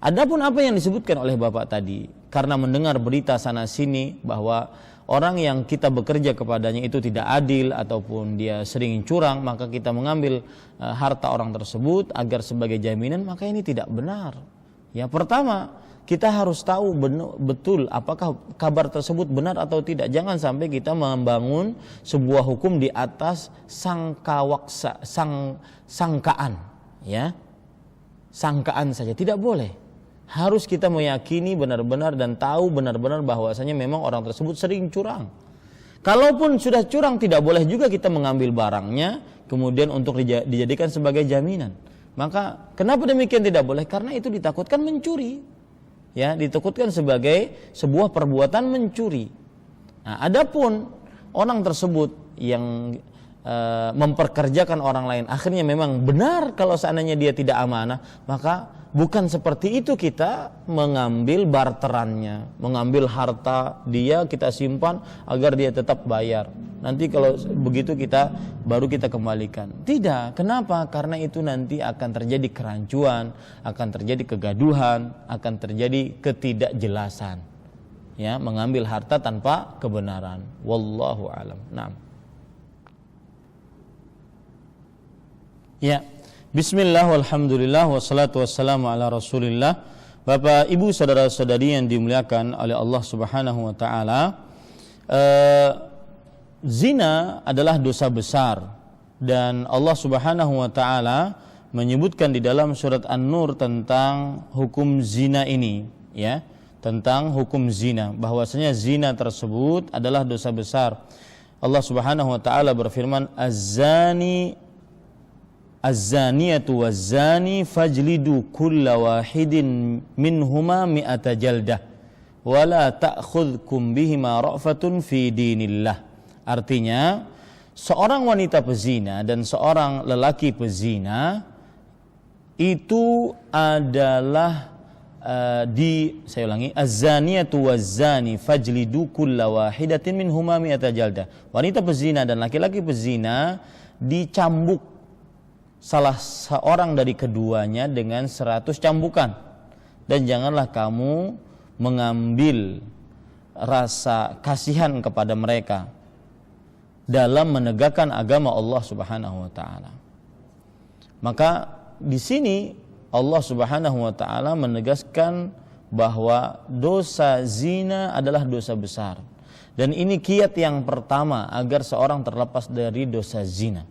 Adapun apa yang disebutkan oleh Bapak tadi, karena mendengar berita sana sini bahwa orang yang kita bekerja kepadanya itu tidak adil ataupun dia sering curang, maka kita mengambil harta orang tersebut agar sebagai jaminan, maka ini tidak benar. Ya, pertama, kita harus tahu betul apakah kabar tersebut benar atau tidak. Jangan sampai kita membangun sebuah hukum di atas sangkaan, ya. Sangkaan saja tidak boleh. Harus kita meyakini benar-benar dan tahu benar-benar bahwasanya memang orang tersebut sering curang. Kalaupun sudah curang, tidak boleh juga kita mengambil barangnya kemudian untuk dijadikan sebagai jaminan. Maka kenapa demikian tidak boleh? Karena itu ditakutkan mencuri. Ya, ditakutkan sebagai sebuah perbuatan mencuri. Nah, adapun orang tersebut yang memperkerjakan orang lain, akhirnya memang benar kalau seandainya dia tidak amanah, maka bukan seperti itu kita mengambil barterannya, mengambil harta dia kita simpan agar dia tetap bayar. Nanti kalau begitu baru kita kembalikan. Tidak, kenapa? Karena itu nanti akan terjadi kerancuan, akan terjadi kegaduhan, akan terjadi ketidakjelasan. Ya, mengambil harta tanpa kebenaran. Wallahu a'lam. Nah. Ya, Bismillah, walhamdulillah, wassalatu wassalamu ala rasulillah. Bapak, ibu, saudara-saudari yang dimuliakan oleh Allah subhanahu wa ta'ala, zina adalah dosa besar. Dan Allah subhanahu wa ta'ala menyebutkan di dalam surat An-Nur tentang hukum zina ini, ya, tentang hukum zina, bahwasanya zina tersebut adalah dosa besar. Allah subhanahu wa ta'ala berfirman, Az-zaniyatu waz-zani fajlidu kulla wahidin minhuma mi'ata jaldah wa la ta'khudhukum bihima ra'fatun fi dinillah. Artinya, seorang wanita pezina dan seorang lelaki pezina itu adalah saya ulangi, az-zaniyatu waz-zani fajlidu kulla wahidatin minhuma mi'ata jaldah. Wanita pezina dan laki-laki pezina dicambuk salah seorang dari keduanya dengan 100 cambukan, dan janganlah kamu mengambil rasa kasihan kepada mereka dalam menegakkan agama Allah Subhanahu wa taala. Maka di sini Allah Subhanahu wa taala menegaskan bahwa dosa zina adalah dosa besar, dan ini kiat yang pertama agar seorang terlepas dari dosa zina,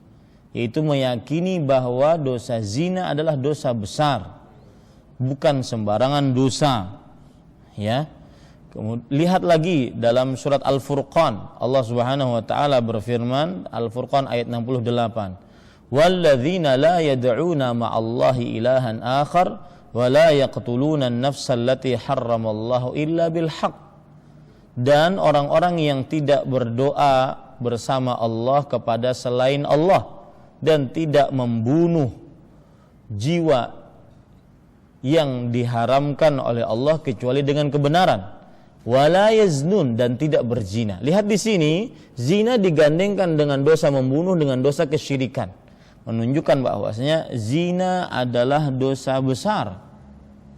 yaitu meyakini bahwa dosa zina adalah dosa besar, bukan sembarangan dosa. Ya. Kemudian lihat lagi dalam surat Al-Furqan, Allah Subhanahu wa taala berfirman, Al-Furqan ayat 68, "Walladzina la yad'una ma'allahi ilahan akhar wa la yaqtuluna an-nafsa allati harramallahu illa bil haqq." Dan orang-orang yang tidak berdoa bersama Allah kepada selain Allah dan tidak membunuh jiwa yang diharamkan oleh Allah kecuali dengan kebenaran, wala yaznun, dan tidak berzina. Lihat di sini, zina digandengkan dengan dosa membunuh, dengan dosa kesyirikan, menunjukkan bahwasanya zina adalah dosa besar.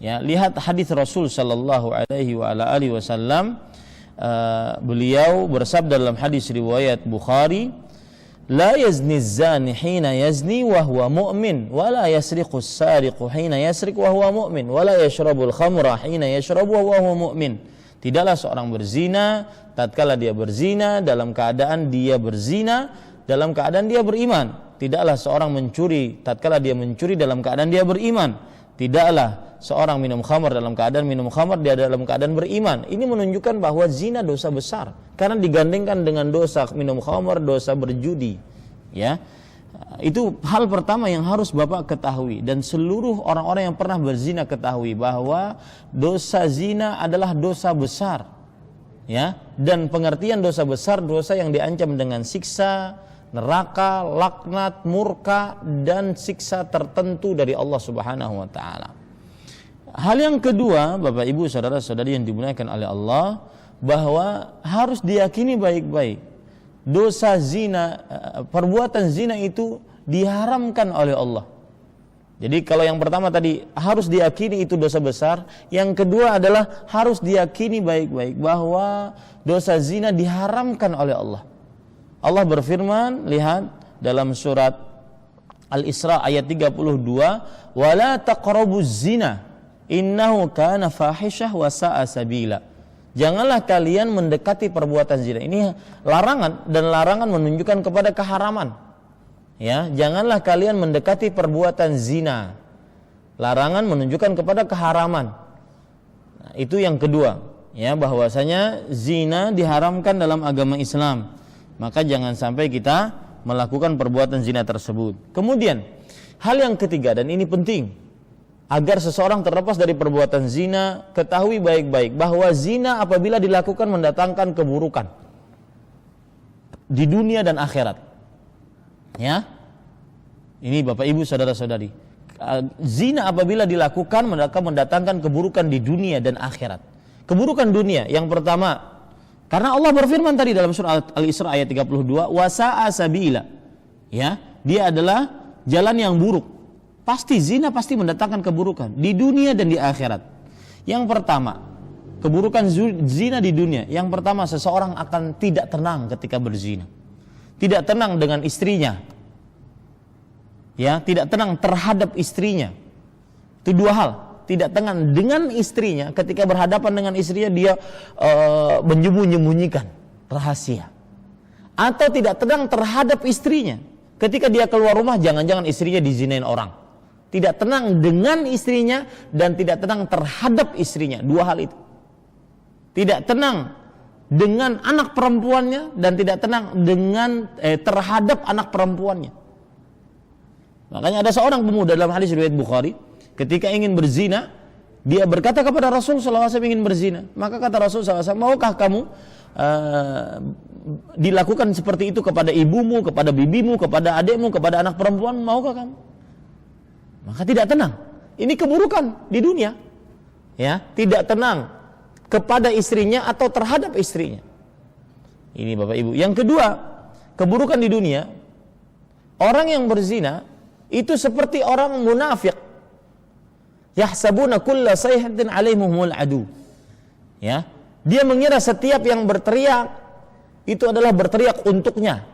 Ya, lihat hadis Rasul sallallahu alaihi wa ala alihi wasallam, beliau bersabda dalam hadis riwayat Bukhari, "La yazni az-zani hina yazni wa huwa mu'min, wa la yasriqu as-sariqu hina yasriq wa huwa mu'min, wa la yashrabu al-khamra hina yashrabu wa huwa mu'min." Tidaklah seorang berzina tatkala dia berzina dalam keadaan dia berzina dalam keadaan dia beriman. Tidaklah seorang mencuri tatkala dia mencuri dalam keadaan dia beriman. Tidaklah seorang minum khamar dalam keadaan minum khamar dia dalam keadaan beriman. Ini menunjukkan bahwa zina dosa besar karena digandengkan dengan dosa minum khamar, dosa berjudi. Ya. Itu hal pertama yang harus Bapak ketahui, dan seluruh orang-orang yang pernah berzina ketahui bahwa dosa zina adalah dosa besar. Ya, dan pengertian dosa besar, dosa yang diancam dengan siksa neraka, laknat, murka, dan siksa tertentu dari Allah Subhanahu wa taala. Hal yang kedua, Bapak Ibu saudara-saudari yang dimuliakan oleh Allah, bahwa harus diyakini baik-baik, dosa zina, perbuatan zina itu diharamkan oleh Allah. Jadi kalau yang pertama tadi harus diyakini itu dosa besar, yang kedua adalah harus diyakini baik-baik bahwa dosa zina diharamkan oleh Allah. Allah berfirman, lihat dalam surat Al-Isra ayat 32, "Wala taqrabuz zina innahu kana fahisyah wa sa'a sabila." Janganlah kalian mendekati perbuatan zina. Ini larangan, dan larangan menunjukkan kepada keharaman. Ya, janganlah kalian mendekati perbuatan zina. Larangan menunjukkan kepada keharaman. Nah, itu yang kedua, ya, bahwasanya zina diharamkan dalam agama Islam. Maka jangan sampai kita melakukan perbuatan zina tersebut. Kemudian, hal yang ketiga, dan ini penting agar seseorang terlepas dari perbuatan zina, ketahui baik-baik bahwa zina apabila dilakukan mendatangkan keburukan di dunia dan akhirat. Ya, ini Bapak Ibu saudara-saudari, zina apabila dilakukan mendatangkan keburukan di dunia dan akhirat. Keburukan dunia yang pertama, karena Allah berfirman tadi dalam surah Al-Isra ayat 32, "Wasa'a sabila." Ya, dia adalah jalan yang buruk. Pasti zina pasti mendatangkan keburukan di dunia dan di akhirat. Yang pertama, keburukan zina di dunia. Yang pertama, seseorang akan tidak tenang ketika berzina. Tidak tenang dengan istrinya. Ya, tidak tenang terhadap istrinya. Itu dua hal. Tidak tenang dengan istrinya, ketika berhadapan dengan istrinya dia menyembunyikan rahasia. Atau tidak tenang terhadap istrinya, ketika dia keluar rumah jangan-jangan istrinya dizinain orang. Tidak tenang dengan istrinya dan tidak tenang terhadap istrinya. Dua hal itu. Tidak tenang dengan anak perempuannya dan tidak tenang dengan terhadap anak perempuannya. Makanya ada seorang pemuda dalam hadis riwayat Bukhari, ketika ingin berzina, dia berkata kepada Rasul SAW ingin berzina. Maka kata Rasul SAW, maukah kamu dilakukan seperti itu kepada ibumu, kepada bibimu, kepada adikmu, kepada anak perempuan, maukah kamu? Maka tidak tenang. Ini keburukan di dunia. Ya, tidak tenang kepada istrinya atau terhadap istrinya. Ini Bapak Ibu. Yang kedua, keburukan di dunia, orang yang berzina itu seperti orang munafik. Yahsabuna kulla sayhatin alaihimul adu. Ya, dia mengira setiap yang berteriak itu adalah berteriak untuknya.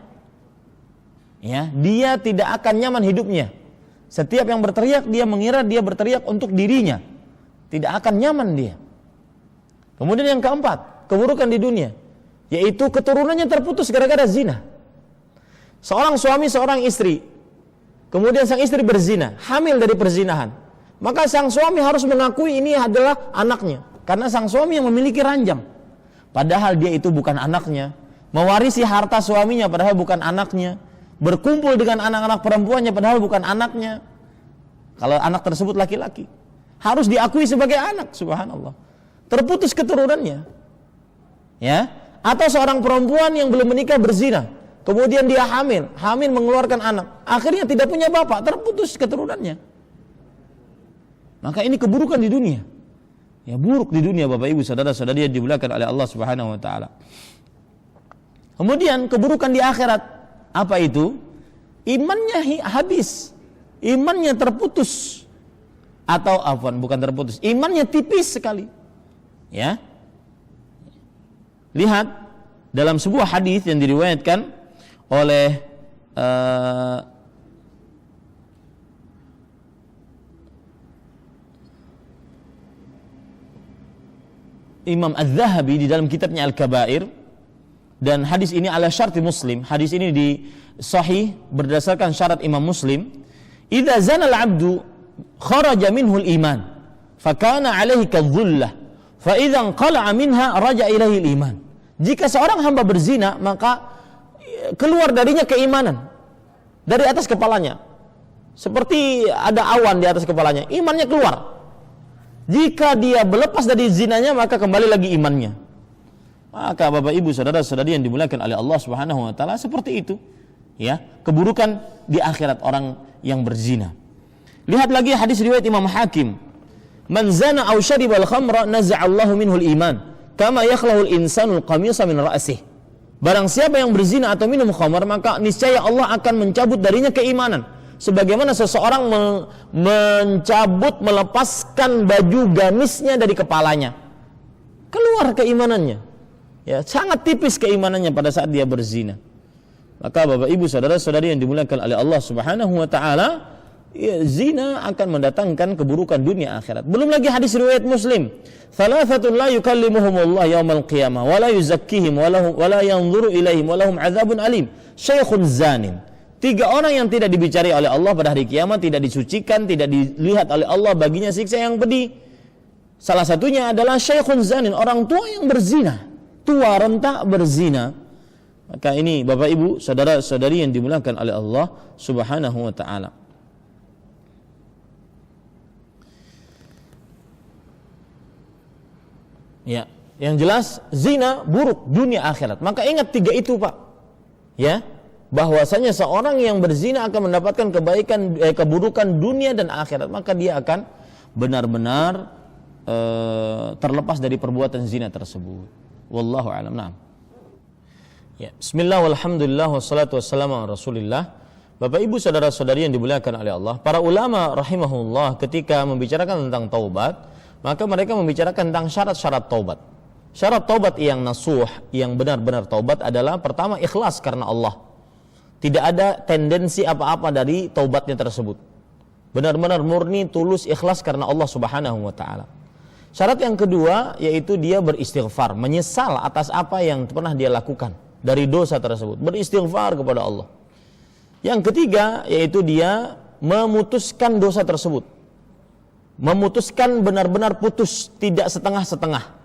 Ya, dia tidak akan nyaman hidupnya. Setiap yang berteriak dia mengira dia berteriak untuk dirinya. Tidak akan nyaman dia. Kemudian yang keempat, keburukan di dunia, yaitu keturunannya terputus gara-gara zina. Seorang suami, seorang istri, kemudian sang istri berzina, hamil dari perzinahan. Maka sang suami harus mengakui ini adalah anaknya, karena sang suami yang memiliki ranjang. Padahal dia itu bukan anaknya. Mewarisi harta suaminya padahal bukan anaknya. Berkumpul dengan anak-anak perempuannya padahal bukan anaknya. Kalau anak tersebut laki-laki, harus diakui sebagai anak, subhanallah. Terputus keturunannya. Ya, atau seorang perempuan yang belum menikah berzina, kemudian dia hamil mengeluarkan anak, akhirnya tidak punya bapak, terputus keturunannya. Maka ini keburukan di dunia. Ya, buruk di dunia Bapak Ibu saudara-saudari yang dimuliakan oleh Allah Subhanahu wa taala. Kemudian keburukan di akhirat. Apa itu? Imannya habis. Imannya terputus. Atau bukan terputus. Imannya tipis sekali. Ya. Lihat dalam sebuah hadis yang diriwayatkan oleh Imam Az-Zahabi di dalam kitabnya Al-Kabair, dan hadis ini ala syarti Muslim. Hadis ini di sahih berdasarkan syarat Imam Muslim. Idza zana al-'abdu kharaja minhu al-iman, fa kana 'alaihi kadh-dhullah, fa idza qala'a minha raja ilaihi al-iman. Jika seorang hamba berzina, maka keluar darinya keimanan dari atas kepalanya. Seperti ada awan di atas kepalanya, imannya keluar. Jika dia berlepas dari zinanya, maka kembali lagi imannya. Maka Bapak Ibu saudara-saudari yang dimuliakan oleh Allah Subhanahu wa taala, seperti itu. Ya, keburukan di akhirat orang yang berzina. Lihat lagi hadis riwayat Imam Hakim. Man zana aw syaribal khamra naza'allahu minhul iman, kama yakhlahul insanul qamisa min ra'sih. Barang siapa yang berzina atau minum khamar, maka niscaya Allah akan mencabut darinya keimanan. Sebagaimana seseorang melepaskan baju gamisnya dari kepalanya. Keluar keimanannya. Ya, sangat tipis keimanannya pada saat dia berzina. Maka Bapak Ibu saudara-saudari yang dimuliakan oleh Allah Subhanahu wa taala, ya, zina akan mendatangkan keburukan dunia akhirat. Belum lagi hadis riwayat Muslim, "Thalathatun la yukallimuhumullah yaumal qiyamah wa la yuzakkihim wa la yanzuru ilaihim wa lahum 'adzabun alim. Syaikhun zanin." 3 orang yang tidak dibicari oleh Allah pada hari kiamat, tidak disucikan, tidak dilihat oleh Allah, baginya siksa yang pedih. Salah satunya adalah syaikhun zanin, orang tua yang berzina. Tua renta berzina. Maka ini Bapak Ibu saudara-saudari yang dimuliakan oleh Allah Subhanahu wa taala. Ya, yang jelas zina buruk dunia akhirat. Maka ingat 3 itu, Pak. Ya, bahwasanya seorang yang berzina akan mendapatkan keburukan dunia dan akhirat, maka dia akan benar-benar terlepas dari perbuatan zina tersebut. Wallahu a'lam. Naam. Ya, bismillah walhamdulillah wassalatu wassalamu ala Rasulillah. Bapak Ibu saudara-saudari yang dimuliakan oleh Allah, para ulama rahimahullah ketika membicarakan tentang taubat, maka mereka membicarakan tentang syarat-syarat taubat. Syarat taubat yang nasuh, yang benar-benar taubat adalah pertama ikhlas karena Allah. Tidak ada tendensi apa-apa dari taubatnya tersebut. Benar-benar murni, tulus, ikhlas karena Allah Subhanahu wa taala. Syarat yang kedua yaitu dia beristighfar, menyesal atas apa yang pernah dia lakukan dari dosa tersebut, beristighfar kepada Allah. Yang ketiga yaitu dia memutuskan dosa tersebut. Memutuskan benar-benar putus, tidak setengah-setengah.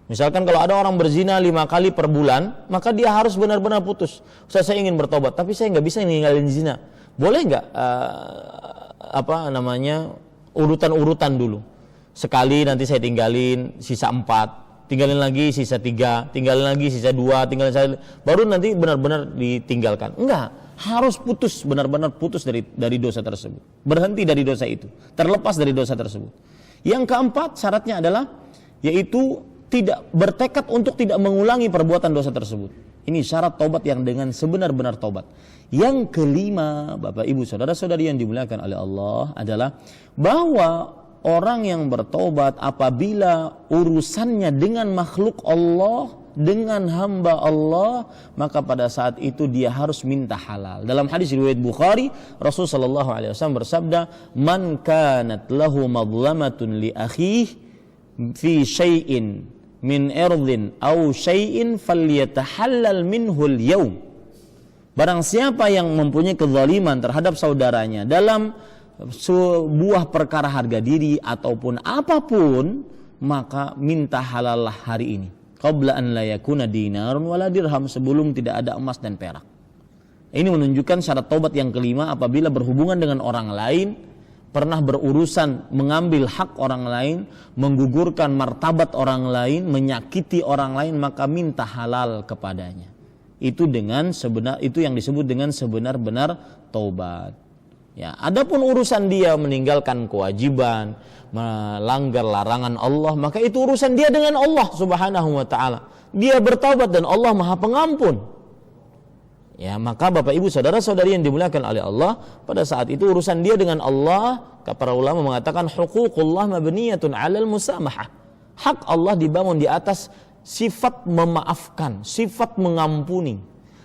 Misalkan kalau ada orang berzina 5 kali per bulan, maka dia harus benar-benar putus. Ustaz, saya ingin bertobat, tapi saya nggak bisa ninggalin zina. Boleh nggak urutan-urutan dulu? Sekali nanti saya tinggalin, sisa 4, tinggalin lagi sisa 3, tinggalin lagi sisa 2, tinggalin baru nanti benar-benar ditinggalkan. Enggak, harus putus, benar-benar putus dari dosa tersebut. Berhenti dari dosa itu, terlepas dari dosa tersebut. Yang keempat syaratnya adalah yaitu tidak bertekad untuk tidak mengulangi perbuatan dosa tersebut. Ini syarat taubat yang dengan sebenar-benar taubat. Yang kelima, Bapak Ibu saudara-saudari yang dimuliakan oleh Allah, adalah bahwa orang yang bertobat apabila urusannya dengan makhluk Allah, dengan hamba Allah, maka pada saat itu dia harus minta halal. Dalam hadis riwayat Bukhari, Rasulullah sallallahu alaihi wasallam bersabda, "Man kanat lahu madlamatun li akhihi fi syai'in min irdin aw syai'in falyatahallal minhu al-yawm." Barang siapa yang mempunyai kezaliman terhadap saudaranya dalam sebuah perkara harga diri ataupun apapun, maka minta halal hari ini. Qabla an la yakuna dinarun wala dirham, sebelum tidak ada emas dan perak. Ini menunjukkan syarat taubat yang kelima, apabila berhubungan dengan orang lain, pernah berurusan mengambil hak orang lain, menggugurkan martabat orang lain, menyakiti orang lain, maka minta halal kepadanya. Itu yang disebut dengan sebenar-benar taubat. Ya, adapun urusan dia meninggalkan kewajiban, melanggar larangan Allah, maka itu urusan dia dengan Allah Subhanahu wa taala. Dia bertaubat dan Allah Maha Pengampun. Ya, maka Bapak Ibu saudara-saudari yang dimuliakan oleh Allah, pada saat itu urusan dia dengan Allah, para ulama mengatakan huququllah mabniyatun 'alal musamahah. Hak Allah dibangun di atas sifat memaafkan, sifat mengampuni.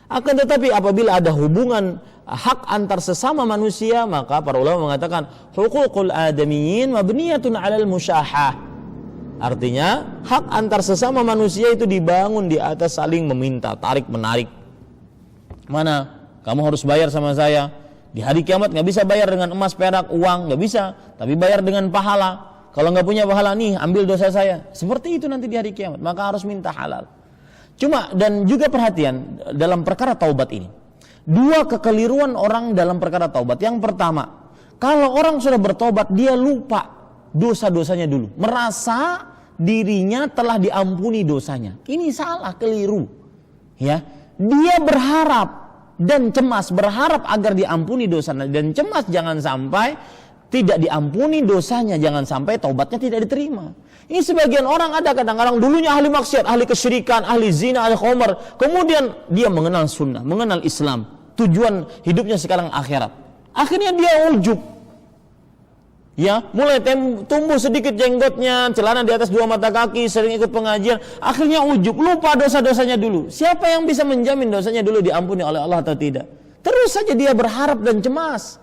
Akan tetapi apabila ada hubungan hak antar sesama manusia, maka para ulama mengatakan huququl adamiyyin mabniyatun 'alal musyahah. Artinya hak antar sesama manusia itu dibangun di atas saling meminta, tarik menarik. Mana kamu harus bayar sama saya? Di hari kiamat nggak bisa bayar dengan emas, perak, uang, nggak bisa, tapi bayar dengan pahala. Kalau nggak punya pahala, nih ambil dosa saya. Seperti itu nanti di hari kiamat, maka harus minta halal. Cuma, dan juga perhatian dalam perkara taubat ini, dua kekeliruan orang dalam perkara taubat. Yang pertama, kalau orang sudah bertobat, dia lupa dosa-dosanya dulu, merasa dirinya telah diampuni dosanya. Ini salah, keliru. Ya, dia berharap dan cemas, berharap agar diampuni dosanya, dan cemas jangan sampai tidak diampuni dosanya, jangan sampai taubatnya tidak diterima. Ini sebagian orang ada kadang-kadang dulunya ahli maksiat, ahli kesyirikan, ahli zina, ahli khamar, kemudian dia mengenal sunnah, mengenal Islam, tujuan hidupnya sekarang akhirat. Akhirnya dia ujub. Ya, mulai tumbuh sedikit jenggotnya, celana di atas 2 mata kaki, sering ikut pengajian, akhirnya ujub, lupa dosa-dosanya dulu. Siapa yang bisa menjamin dosanya dulu diampuni oleh Allah atau tidak? Terus saja dia berharap dan cemas.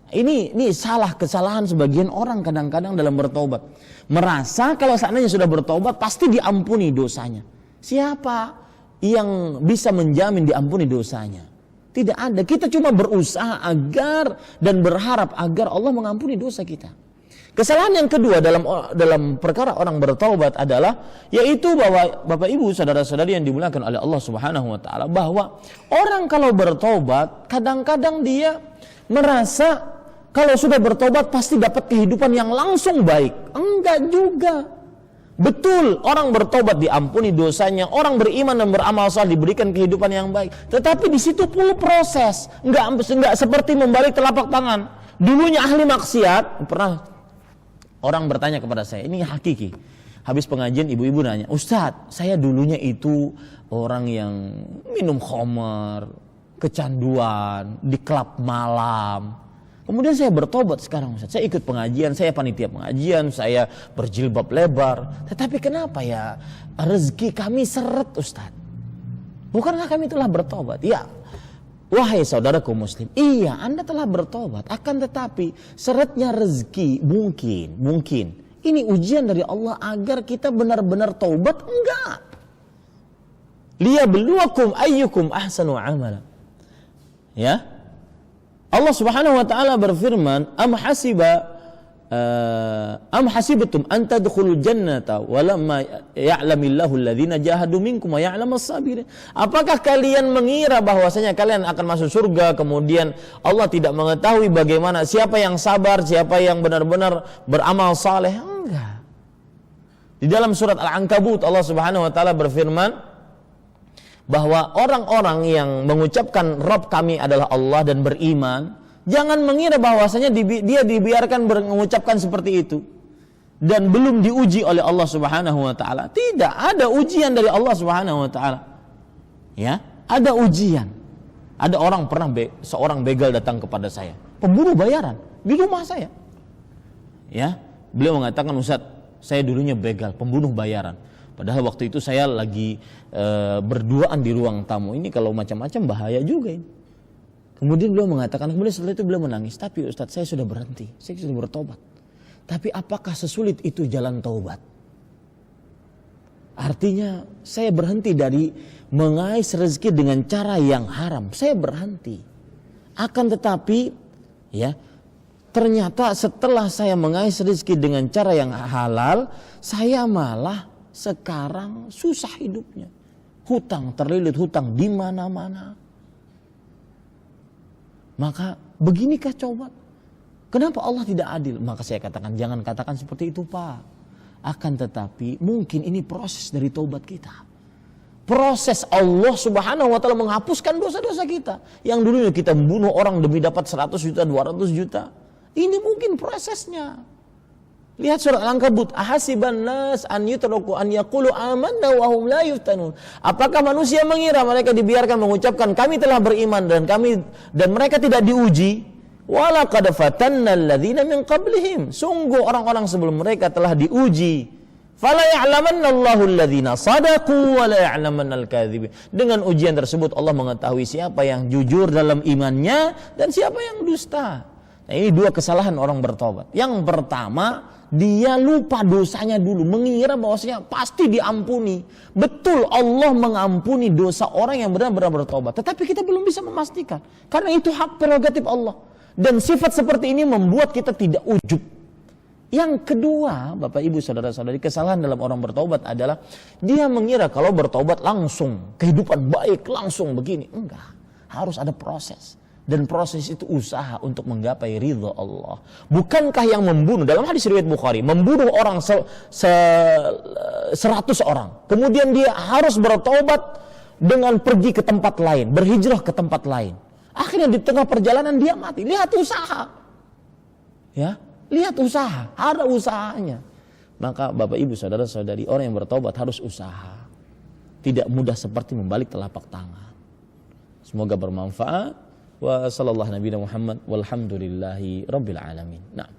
Ini salah, kesalahan sebagian orang kadang-kadang dalam bertobat. Merasa kalau seandainya sudah bertobat pasti diampuni dosanya. Siapa yang bisa menjamin diampuni dosanya? Tidak ada. Kita cuma berusaha agar dan berharap agar Allah mengampuni dosa kita. Kesalahan yang kedua dalam perkara orang bertaubat adalah yaitu bahwa Bapak Ibu saudara-saudari yang dimuliakan oleh Allah Subhanahu wa taala, bahwa orang kalau bertaubat kadang-kadang dia merasa kalau sudah bertobat pasti dapat kehidupan yang langsung baik. Enggak juga. Betul, orang bertobat diampuni dosanya, orang beriman dan beramal saleh diberikan kehidupan yang baik. Tetapi di situ perlu proses, enggak seperti membalik telapak tangan. Dulunya ahli maksiat, pernah orang bertanya kepada saya, ini hakiki. Habis pengajian ibu-ibu nanya, "Ustadz, saya dulunya itu orang yang minum khamar, kecanduan, di klub malam. Kemudian saya bertobat sekarang, Ustaz. Saya ikut pengajian, saya panitia pengajian, saya berjilbab lebar. Tetapi kenapa ya rezeki kami seret, Ustaz? Bukankah kami telah bertobat?" Ya, wahai saudaraku muslim, iya Anda telah bertobat, akan tetapi syaratnya rezeki mungkin ini ujian dari Allah agar kita benar-benar taubat, enggak. Liyabluwakum ayyukum ahsanu amala. Ya. Allah Subhanahu wa taala berfirman, am hasibtum an tadkhulul jannata walamma ya'lamillahu alladhina jahadu minkum wa ya'lamas sabirin. Apakah kalian mengira bahwasanya kalian akan masuk surga, kemudian Allah tidak mengetahui bagaimana siapa yang sabar, siapa yang benar-benar beramal saleh? Enggak. Di dalam surat Al-Ankabut Allah Subhanahu wa taala berfirman bahwa orang-orang yang mengucapkan Rabb kami adalah Allah dan beriman, jangan mengira bahwasanya dia dibiarkan mengucapkan seperti itu dan belum diuji oleh Allah Subhanahu wa taala. Tidak, ada ujian dari Allah Subhanahu wa taala. Ya, ada ujian. Ada orang seorang begal datang kepada saya, pembunuh bayaran di rumah saya. Ya, beliau mengatakan, "Ustaz, saya dulunya begal, pembunuh bayaran. Padahal waktu itu saya lagi berduaan di ruang tamu. Ini kalau macam-macam bahaya juga ini." Kemudian beliau mengatakan, kemudian setelah itu beliau menangis. "Tapi Ustaz, saya sudah berhenti, saya sudah bertobat. Tapi apakah sesulit itu jalan taubat? Artinya saya berhenti dari mengais rezeki dengan cara yang haram. Saya berhenti. Akan tetapi, ya, ternyata setelah saya mengais rezeki dengan cara yang halal, saya malah sekarang susah hidupnya. Hutang, terlilit hutang di mana-mana." Maka beginikah coba? Kenapa Allah tidak adil? Maka saya katakan, jangan katakan seperti itu, Pak. Akan tetapi mungkin ini proses dari taubat kita. Proses Allah Subhanahu wa taala menghapuskan dosa-dosa kita. Yang dulunya kita membunuh orang demi dapat 100 juta, 200 juta. Ini mungkin prosesnya. Lihat surat Al-Ankabut, ahasiban nas an yutraku an yaqulu amanna wa hum la yuftanun. Apakah manusia mengira mereka dibiarkan mengucapkan kami telah beriman dan mereka tidak diuji? Wala qad fatanna alladzina min qablihim. Sungguh orang-orang sebelum mereka telah diuji. Fala ya'lamanna Allahu alladzina sadaqu wa la ya'lamanna al-kadzibin. Dengan ujian tersebut Allah mengetahui siapa yang jujur dalam imannya dan siapa yang dusta. Nah, ini dua kesalahan orang bertobat. Yang pertama, dia lupa dosanya dulu, mengira bahwasanya pasti diampuni. Betul, Allah mengampuni dosa orang yang benar-benar bertobat. Tetapi kita belum bisa memastikan, karena itu hak prerogatif Allah. Dan sifat seperti ini membuat kita tidak ujub. Yang kedua, Bapak Ibu Saudara-saudari, kesalahan dalam orang bertobat adalah dia mengira kalau bertobat langsung kehidupan baik, langsung begini. Enggak, harus ada proses. Dan proses itu usaha untuk menggapai ridha Allah. Bukankah yang membunuh, dalam hadis riwayat Bukhari, membunuh orang 100 orang, kemudian dia harus bertobat dengan pergi ke tempat lain, berhijrah ke tempat lain. Akhirnya di tengah perjalanan dia mati. Lihat usaha. Ya, lihat usaha, ada usahanya. Maka Bapak Ibu Saudara-saudari, orang yang bertobat harus usaha. Tidak mudah seperti membalik telapak tangan. Semoga bermanfaat. Wa sallallahu nabiyana Muhammad walhamdulillahi rabbil alamin. Nah.